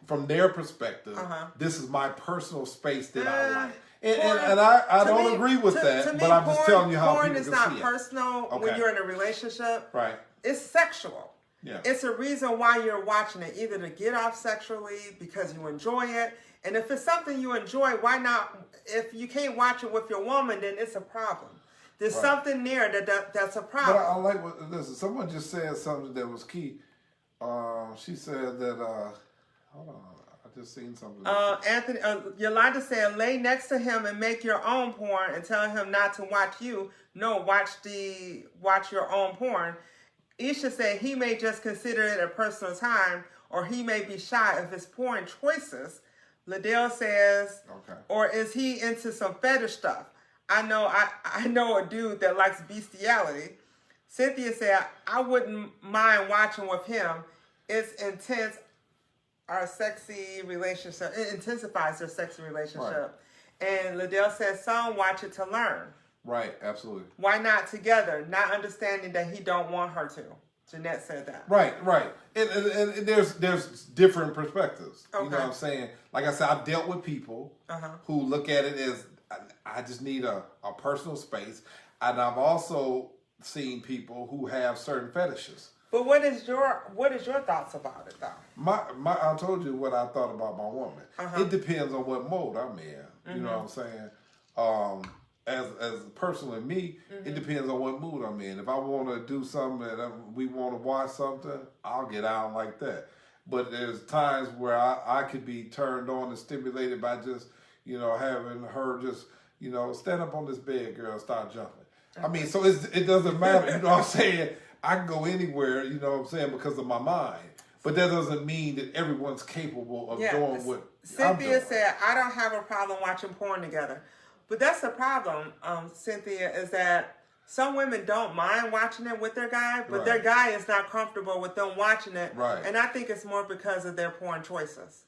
from their perspective, this is my personal space that I like. And I don't agree with that, but I'm just telling you how people can see it. Porn is not personal when you're in a relationship. Right. It's sexual. Yeah. It's a reason why you're watching it, either to get off sexually because you enjoy it. And if it's something you enjoy, why not? If you can't watch it with your woman, then it's a problem. There's something there that's a problem. But I like what, listen, someone just said something that was key. She said that, hold on. I just seen something. Anthony, Yolanda said, lay next to him and make your own porn and tell him not to watch you. No, watch your own porn. Isha said he may just consider it a personal time, or he may be shy of his porn choices. Liddell says, okay. Or is he into some fetish stuff? I know a dude that likes bestiality. Cynthia said, I wouldn't mind watching with him. It's intense. Our sexy relationship. It intensifies their sexy relationship. Right. And Liddell says some watch it to learn. Right, absolutely. Why not together? Not understanding that he don't want her to. Jeanette said that. Right. And there's different perspectives. Okay. You know what I'm saying? Like I said, I've dealt with people who look at it as, I just need a personal space. And I've also seen people who have certain fetishes. But what is your thoughts about it, though? I told you what I thought about my woman. It depends on what mode I'm in. You know what I'm saying? As personally me, it depends on what mood I'm in. If I want to do something that we want to watch something, I'll get out like that. But there's times where I could be turned on and stimulated by just, having her just, stand up on this bed, girl, start jumping. I mean, so it doesn't matter. You know what I'm saying? I can go anywhere, you know what I'm saying, because of my mind. But that doesn't mean that everyone's capable of doing what Cynthia said, I don't have a problem watching porn together. But that's the problem, Cynthia, is that some women don't mind watching it with their guy, but their guy is not comfortable with them watching it. Right. And I think it's more because of their porn choices.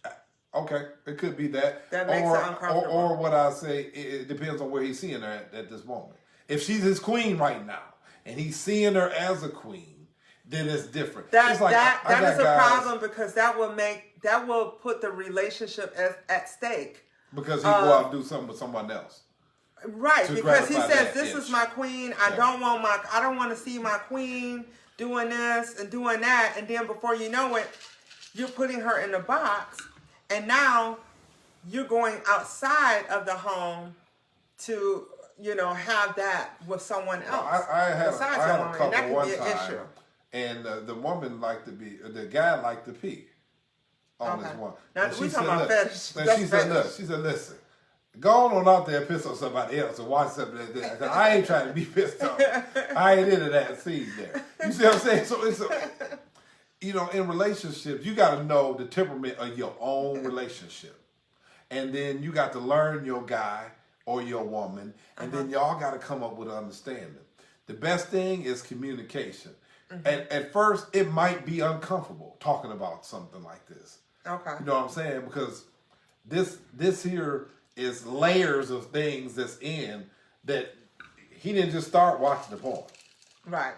Okay, it could be that. That makes it uncomfortable. Or what I say, it depends on where he's seeing her at this moment. If she's his queen right now, and he's seeing her as a queen, then it's different. That is a problem, because that will put the relationship at stake. Because he go out and do something with someone else. Right, because he says, this is my queen. I don't want to see my queen doing this and doing that. And then before you know it, you're putting her in a box. And now you're going outside of the home to, have that with someone else. Well, I had a couple one time. And the woman the guy liked to pee on this one. Now, we're talking about fetish. She said, listen. Go on out there and piss on somebody else and watch something like that. I ain't trying to be pissed off. I ain't into that scene there. You see what I'm saying? So it's in relationships, you got to know the temperament of your own relationship. And then you got to learn your guy or your woman. And then y'all got to come up with an understanding. The best thing is communication. At first, it might be uncomfortable talking about something like this. Okay. You know what I'm saying? Because this here is layers of things that's in that he didn't just start watching the porn. Right.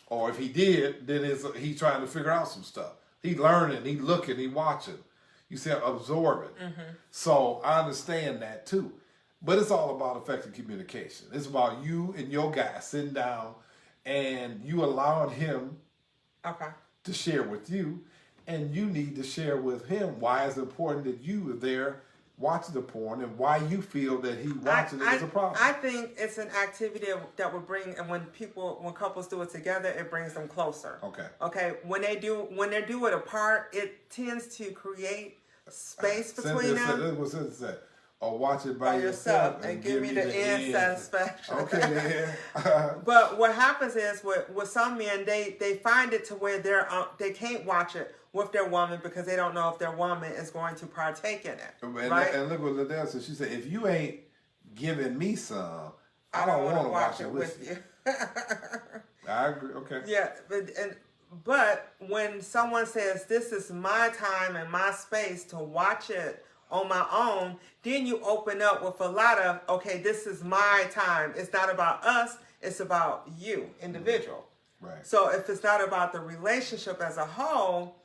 Or if he did, then he's trying to figure out some stuff. He learning, he looking, he watching. You see, absorbing. So I understand that too. But it's all about effective communication. It's about you and your guy sitting down and you allowing him to share with you, and you need to share with him why it's important that you are there watching the porn and why you feel that he watching it is a problem. I think it's an activity that will bring, and when couples do it together, it brings them closer. Okay. When they do it apart, it tends to create space between them. What's it say? Or watch it by yourself and give me the end satisfaction. Okay. But what happens is with some men, they find it to where they can't watch it with their woman because they don't know if their woman is going to partake in it. Right? And look what Liddell said. She said, if you ain't giving me some, I don't want to watch it with you. I agree. Okay. Yeah, but when someone says, this is my time and my space to watch it on my own, then you open up with a lot of, okay, this is my time. It's not about us. It's about you, individual. Right. So if it's not about the relationship as a whole,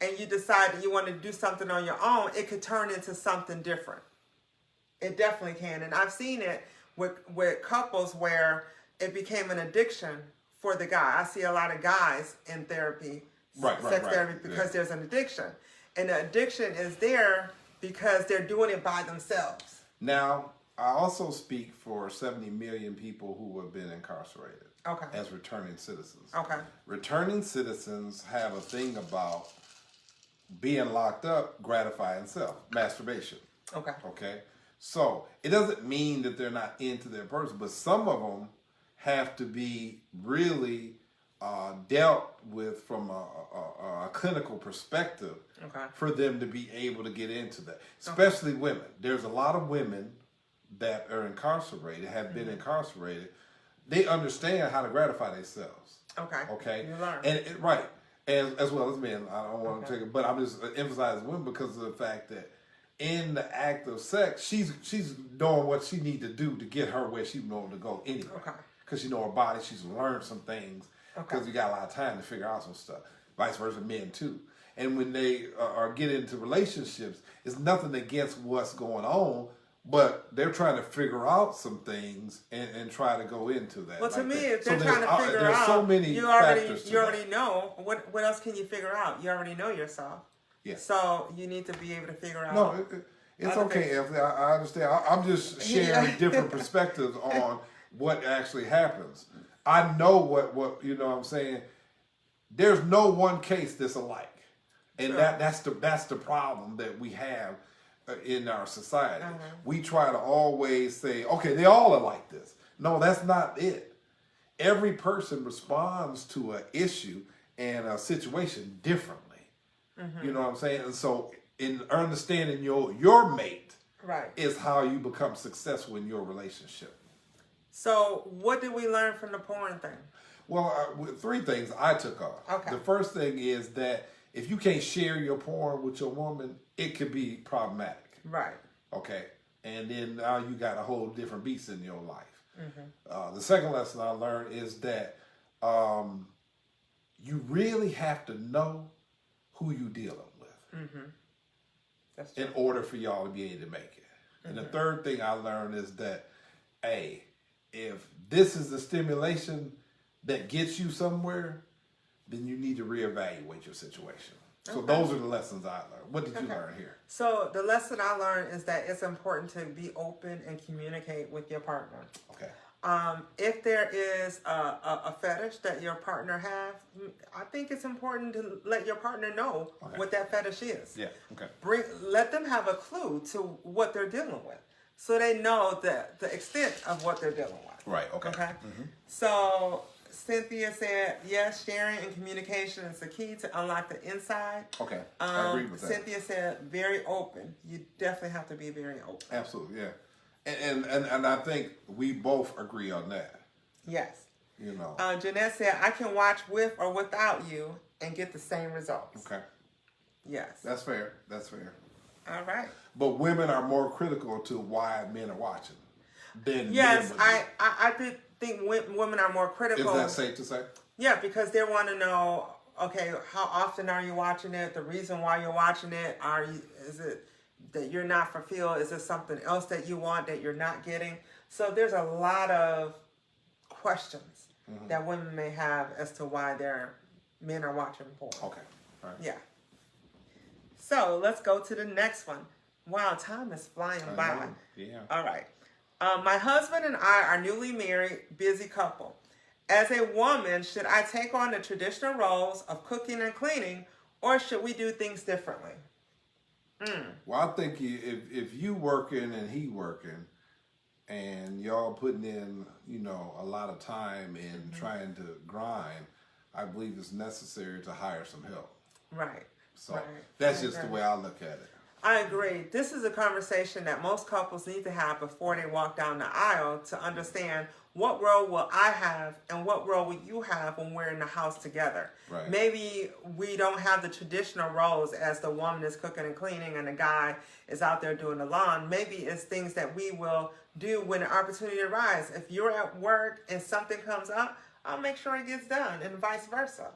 and you decide that you want to do something on your own, it could turn into something different. It definitely can. And I've seen it with couples where it became an addiction for the guy. I see a lot of guys in therapy, sex therapy, because there's an addiction. And the addiction is there because they're doing it by themselves. Now, I also speak for 70 million people who have been incarcerated as returning citizens. Returning citizens have a thing about being locked up, gratifying self, masturbation. Okay. So it doesn't mean that they're not into their person, but some of them have to be really dealt with from a clinical perspective for them to be able to get into that, especially women. There's a lot of women that are incarcerated, have been incarcerated. They understand how to gratify themselves. Okay. You learn. And right. And as well as men. I don't want to take it, but I'm just emphasizing women because of the fact that in the act of sex, she's doing what she needs to do to get her where she wants to go anyway. Because she know her body, she's learned some things. Because you got a lot of time to figure out some stuff. Vice versa, men too. And when they are get into relationships, it's nothing against what's going on, but they're trying to figure out some things and try to go into that. Well, to me, if they're trying to figure out, so many you already know. What else can you figure out? You already know yourself. Yeah. So you need to be able to figure out. No, it's okay, Anthony. I understand. I'm just sharing different perspectives on what actually happens. I know what you know what I'm saying. There's no one case that's alike. And that's the problem that we have in our society. We try to always say, okay, they all are like this. No, that's not it. Every person responds to an issue and a situation differently. You know what I'm saying? And so in understanding your mate is how you become successful in your relationship. So what did we learn from the porn thing? Well, 3 things I took off. The first thing is that if you can't share your porn with your woman, it could be problematic. Right. Okay. And then now you got a whole different beast in your life. The second lesson I learned is that you really have to know who you're dealing with That's true. In order for y'all to be able to make it. And the third thing I learned is that, if this is the stimulation that gets you somewhere, then you need to reevaluate your situation. So those are the lessons I learned. What did you learn here? So the lesson I learned is that it's important to be open and communicate with your partner. Okay. If there is a fetish that your partner has, I think it's important to let your partner know what that fetish is. Yeah. Okay. Let them have a clue to what they're dealing with, so they know the extent of what they're dealing with. Right. Okay. Okay. So Cynthia said, yes, sharing and communication is the key to unlock the inside. Okay. I agree with that. Cynthia said, very open. You definitely have to be very open. Absolutely. Yeah. And I think we both agree on that. Yes. You know. Jeanette said, I can watch with or without you and get the same results. Okay. Yes. That's fair. That's fair. All right. But women are more critical to why men are watching than yes, men I did think women are more critical. Is that safe to say? Yeah, because they want to know, okay, how often are you watching it? The reason why you're watching it, is it that you're not fulfilled? Is it something else that you want that you're not getting? So there's a lot of questions that women may have as to why their men are watching porn. Okay. All right. Yeah. So let's go to the next one. Wow, time is flying by. Yeah. All right. My husband and I are newly married, busy couple. As a woman, should I take on the traditional roles of cooking and cleaning, or should we do things differently? Well, I think if you working and he working, and y'all putting in, a lot of time in trying to grind, I believe it's necessary to hire some help. Right. So that's just the way I look at it. I agree. This is a conversation that most couples need to have before they walk down the aisle to understand what role will I have and what role will you have when we're in the house together. Right. Maybe we don't have the traditional roles as the woman is cooking and cleaning and the guy is out there doing the lawn. Maybe it's things that we will do when the opportunity arises. If you're at work and something comes up, I'll make sure it gets done, and vice versa.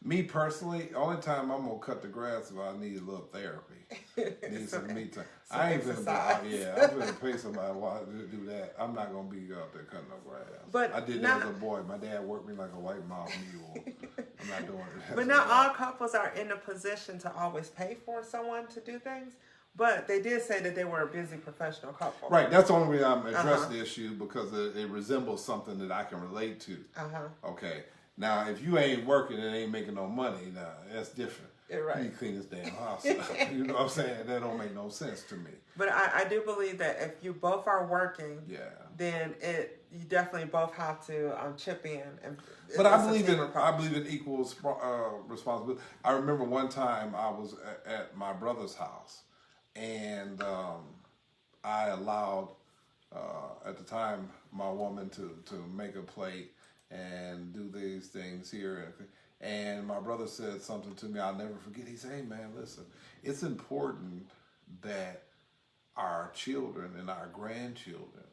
Me personally, only time I'm gonna cut the grass if I need a little therapy. Need some me time. I ain't gonna I'm gonna pay somebody to do that. I'm not gonna be out there cutting no grass. But I did that as a boy. My dad worked me like a white mouth mule. I'm not doing it. But not all couples are in a position to always pay for someone to do things. But they did say that they were a busy professional couple. Right. That's the only reason I'm addressing the issue, because it resembles something that I can relate to. Okay. Now, if you ain't working and ain't making no money, now that's different. Right. You clean this damn house up. You know what I'm saying? That don't make no sense to me. But I do believe that if you both are working, then you definitely both have to chip in. But I believe in equal responsibility. I remember one time I was at my brother's house, and I allowed at the time my woman to make a plate and do these things here, and my brother said something to me I'll never forget. He said, "Hey man, listen, it's important that our children and our grandchildren,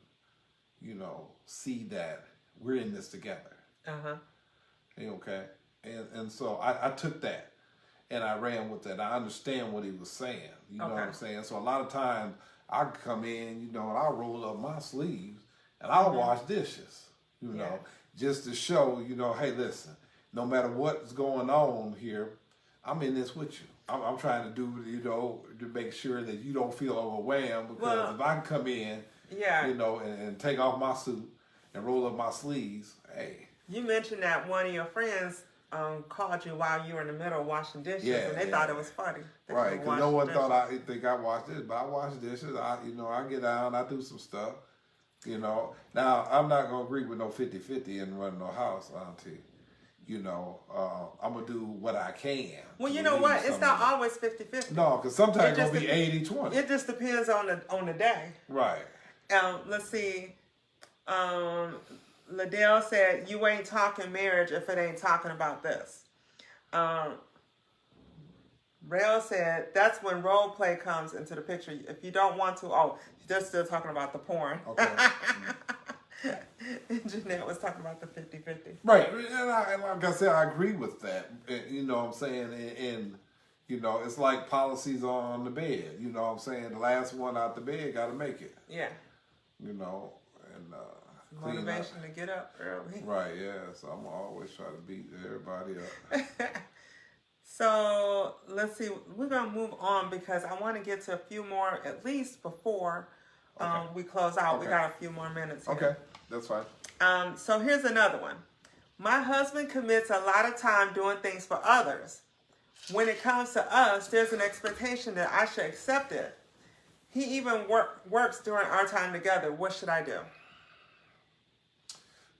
see that we're in this together." Okay, and so I took that and I ran with that. I understand what he was saying. You know what I'm saying? So a lot of times I come in, and I'll roll up my sleeves and I'll wash dishes, just to show, hey, listen, no matter what's going on here, I'm in this with you. I'm trying to do, to make sure that you don't feel overwhelmed, because if I can come in, and take off my suit and roll up my sleeves, hey. You mentioned that one of your friends called you while you were in the middle of washing dishes, and they thought it was funny. Right, because no one thought I think I washed dishes, but I wash dishes. I get out, I do some stuff. Now I'm not gonna agree with no 50-50 and run no house, Auntie. I'm going to do what I can. Well, you know what? It's not always 50-50. No, because sometimes it's going to be 80-20. It just depends on the day. Right. Let's see. Liddell said, you ain't talking marriage if it ain't talking about this. Rail said, that's when role play comes into the picture. If you don't want to, they're still talking about the porn. Okay. Jeanette was talking about the 50-50. Right. And like I said, I agree with that. You know what I'm saying? And it's like policies on the bed. You know what I'm saying? The last one out the bed got to make it. Yeah. And motivation to get up early. Right, yeah. So I'm always trying to beat everybody up. So let's see. We're going to move on because I want to get to a few more, at least before we close out. We got a few more minutes here. Okay, that's fine. So here's another one. My husband commits a lot of time doing things for others. When it comes to us, there's an expectation that I should accept it. He even works during our time together. What should I do?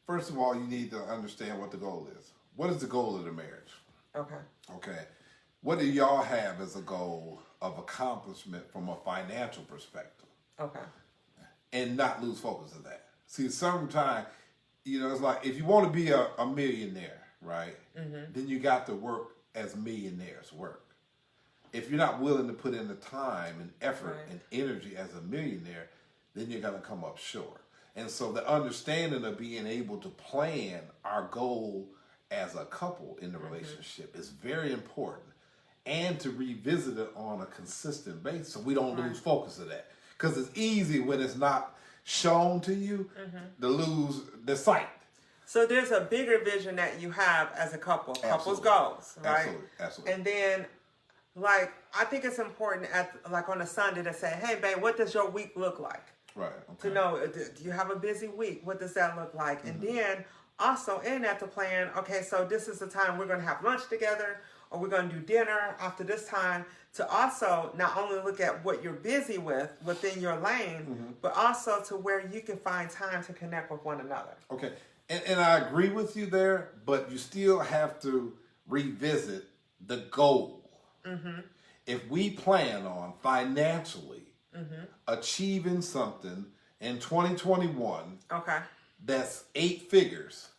First of all, you need to understand what the goal is. What is the goal of the marriage? Okay. What do y'all have as a goal of accomplishment from a financial perspective? Okay. And not lose focus of that. See, sometimes, it's like if you want to be a millionaire, right? Mm-hmm. Then you got to work as millionaires work. If you're not willing to put in the time and effort and energy as a millionaire, then you're going to come up short. And so the understanding of being able to plan our goal as a couple in the relationship is very important, and to revisit it on a consistent basis so we don't lose focus of that. Because it's easy when it's not shown to you to lose the sight. So there's a bigger vision that you have as a couple, couples goals, right? Absolutely. And then, I think it's important on a Sunday to say, hey, babe, what does your week look like? Right. Okay. To know, do you have a busy week? What does that look like? Mm-hmm. And then also in that to plan, okay, so this is the time we're going to have lunch together, or we're going to do dinner after this time, to also not only look at what you're busy with within your lane, but also to where you can find time to connect with one another. Okay. And I agree with you there, but you still have to revisit the goal. Mm-hmm. If we plan on financially achieving something in 2021 that's 8 figures,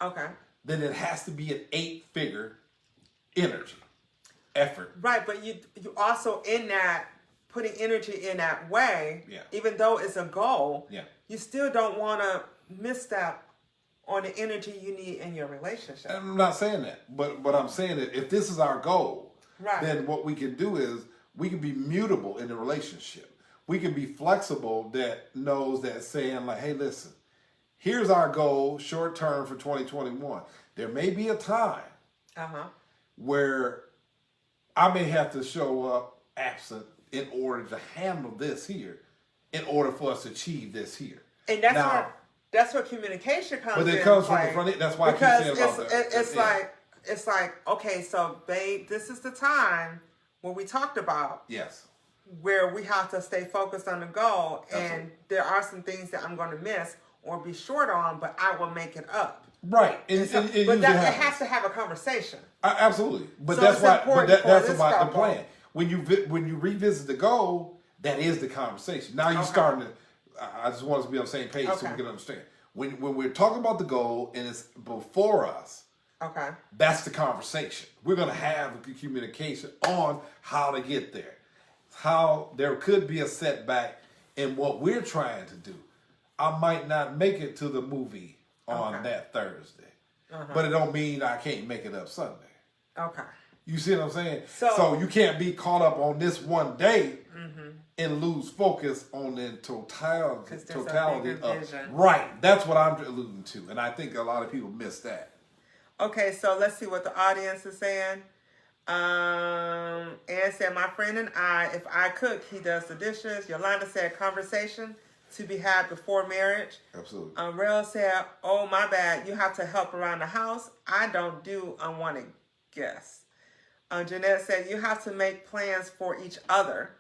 then it has to be an 8-figure energy, effort. Right, but you also in that, putting energy in that way, even though it's a goal, you still don't want to miss that on the energy you need in your relationship. I'm not saying that, but I'm saying that if this is our goal, then what we can do is we can be mutable in the relationship. We can be flexible, that knows that saying like, hey, listen, here's our goal short term for 2021. There may be a time where I may have to show up absent in order to handle this here, in order for us to achieve this here. And that's where communication comes in. But it comes from the front end. That's why I keep saying about that. It's like, okay, so babe, this is the time when we talked about. Yes. Where we have to stay focused on the goal, and there are some things that I'm going to miss, or be short on, but I will make it up. Right. But it has to have a conversation. Absolutely. But so that's why. But that's about the plan. When you revisit the goal, that is the conversation. Now you're starting to. I just want us to be on the same page so we can understand. When we're talking about the goal and it's before us, that's the conversation. We're going to have a communication on how to get there. How there could be a setback in what we're trying to do. I might not make it to the movie on that Thursday, but it don't mean I can't make it up Sunday. Okay. You see what I'm saying? So you can't be caught up on this one day and lose focus on the totality of right. That's what I'm alluding to, and I think a lot of people miss that. Okay, so let's see what the audience is saying. Ann said, my friend and I, if I cook, he does the dishes. Yolanda said, conversation to be had before marriage. Absolutely. Rail said, oh, my bad. You have to help around the house. I don't do unwanted guests. Jeanette said, you have to make plans for each other.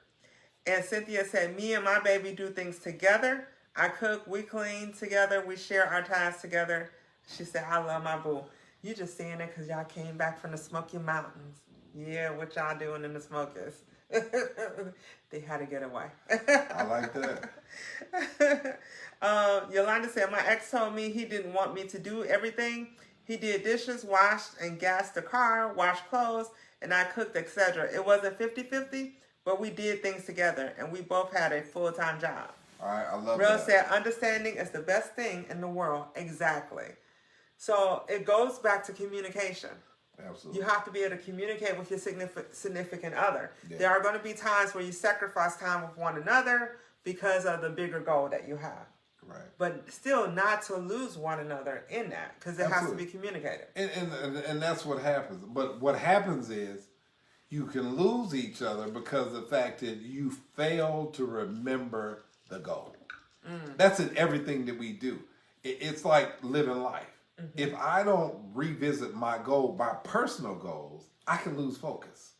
And Cynthia said, me and my baby do things together. I cook, we clean together, we share our tasks together. She said, I love my boo. You just saying it because y'all came back from the Smoky Mountains. Yeah, what y'all doing in the Smokies? They had to get away. I like that. Yolanda said, my ex told me he didn't want me to do everything. He did dishes, washed and gassed the car, washed clothes, and I cooked, etc. It wasn't 50-50, but we did things together, and we both had a full-time job. All right, I love Real that. said, understanding is the best thing in the world. Exactly. So it goes back to communication. Absolutely. You have to be able to communicate with your significant other. Yeah. There are going to be times where you sacrifice time with one another because of the bigger goal that you have. Right. But still not to lose one another in that, because it has to be communicated. And that's what happens. But what happens is you can lose each other because of the fact that you fail to remember the goal. That's in everything that we do. It's like living life. If I don't revisit my goal, my personal goals, I can lose focus.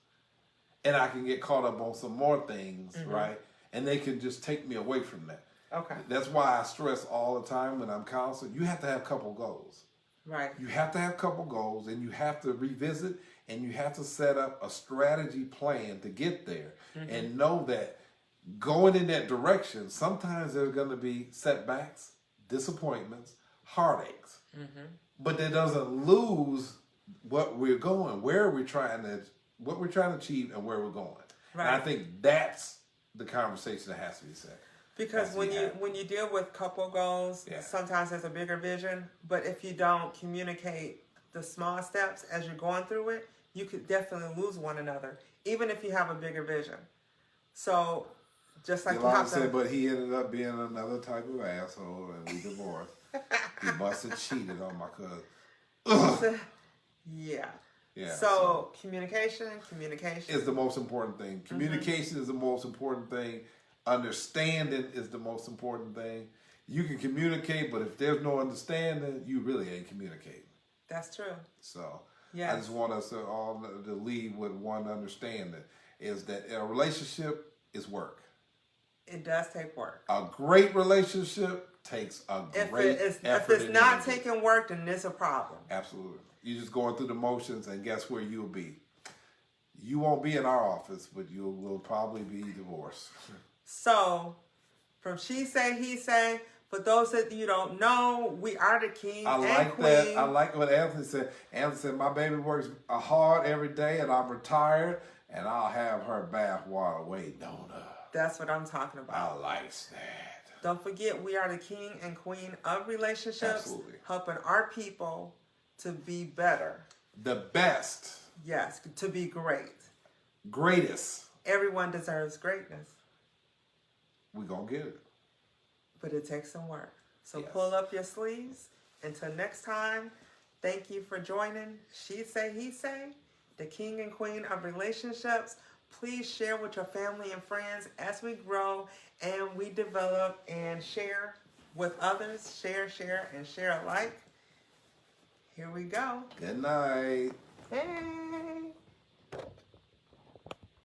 And I can get caught up on some more things, right? And they can just take me away from that. Okay. That's why I stress all the time when I'm counseling, you have to have a couple goals. Right. You have to have a couple goals, and you have to revisit, and you have to set up a strategy plan to get there. And know that going in that direction, sometimes there's going to be setbacks, disappointments, heartaches. But that doesn't lose what we're going, what we're trying to achieve, and where we're going. Right. And I think that's the conversation that has to be said. Because when you deal with couple goals, sometimes there's a bigger vision. But if you don't communicate the small steps as you're going through it, you could definitely lose one another, even if you have a bigger vision. So, just like Yolanda said, but he ended up being another type of asshole, and we divorced. He must have cheated on my cousin. Yeah. So communication is the most important thing. Communication is the most important thing. Understanding is the most important thing. You can communicate, but if there's no understanding, you really ain't communicating. That's true. So I just want us to all to leave with one understanding, is that a relationship is work. It does take work. A great relationship takes a great effort. If it's not taking work, then there's a problem. Absolutely. You're just going through the motions, and guess where you'll be? You won't be in our office, but you will probably be divorced. So, from she say, he say, for those that you don't know, we are the king and queen. That. I like what Anthony said. Anthony said, my baby works hard every day, and I'm retired, and I'll have her bath water waiting on her. That's what I'm talking about. I like that. Don't forget, we are the king and queen of relationships. Absolutely. Helping our people to be better. The best. Yes, to be great. Greatest. Everyone deserves greatness. We're going to get it. But it takes some work. So pull up your sleeves. Until next time, thank you for joining She Say, He Say, the king and queen of relationships. Please share with your family and friends as we grow and we develop and share with others. Share, and share alike. Here we go. Good night. Hey.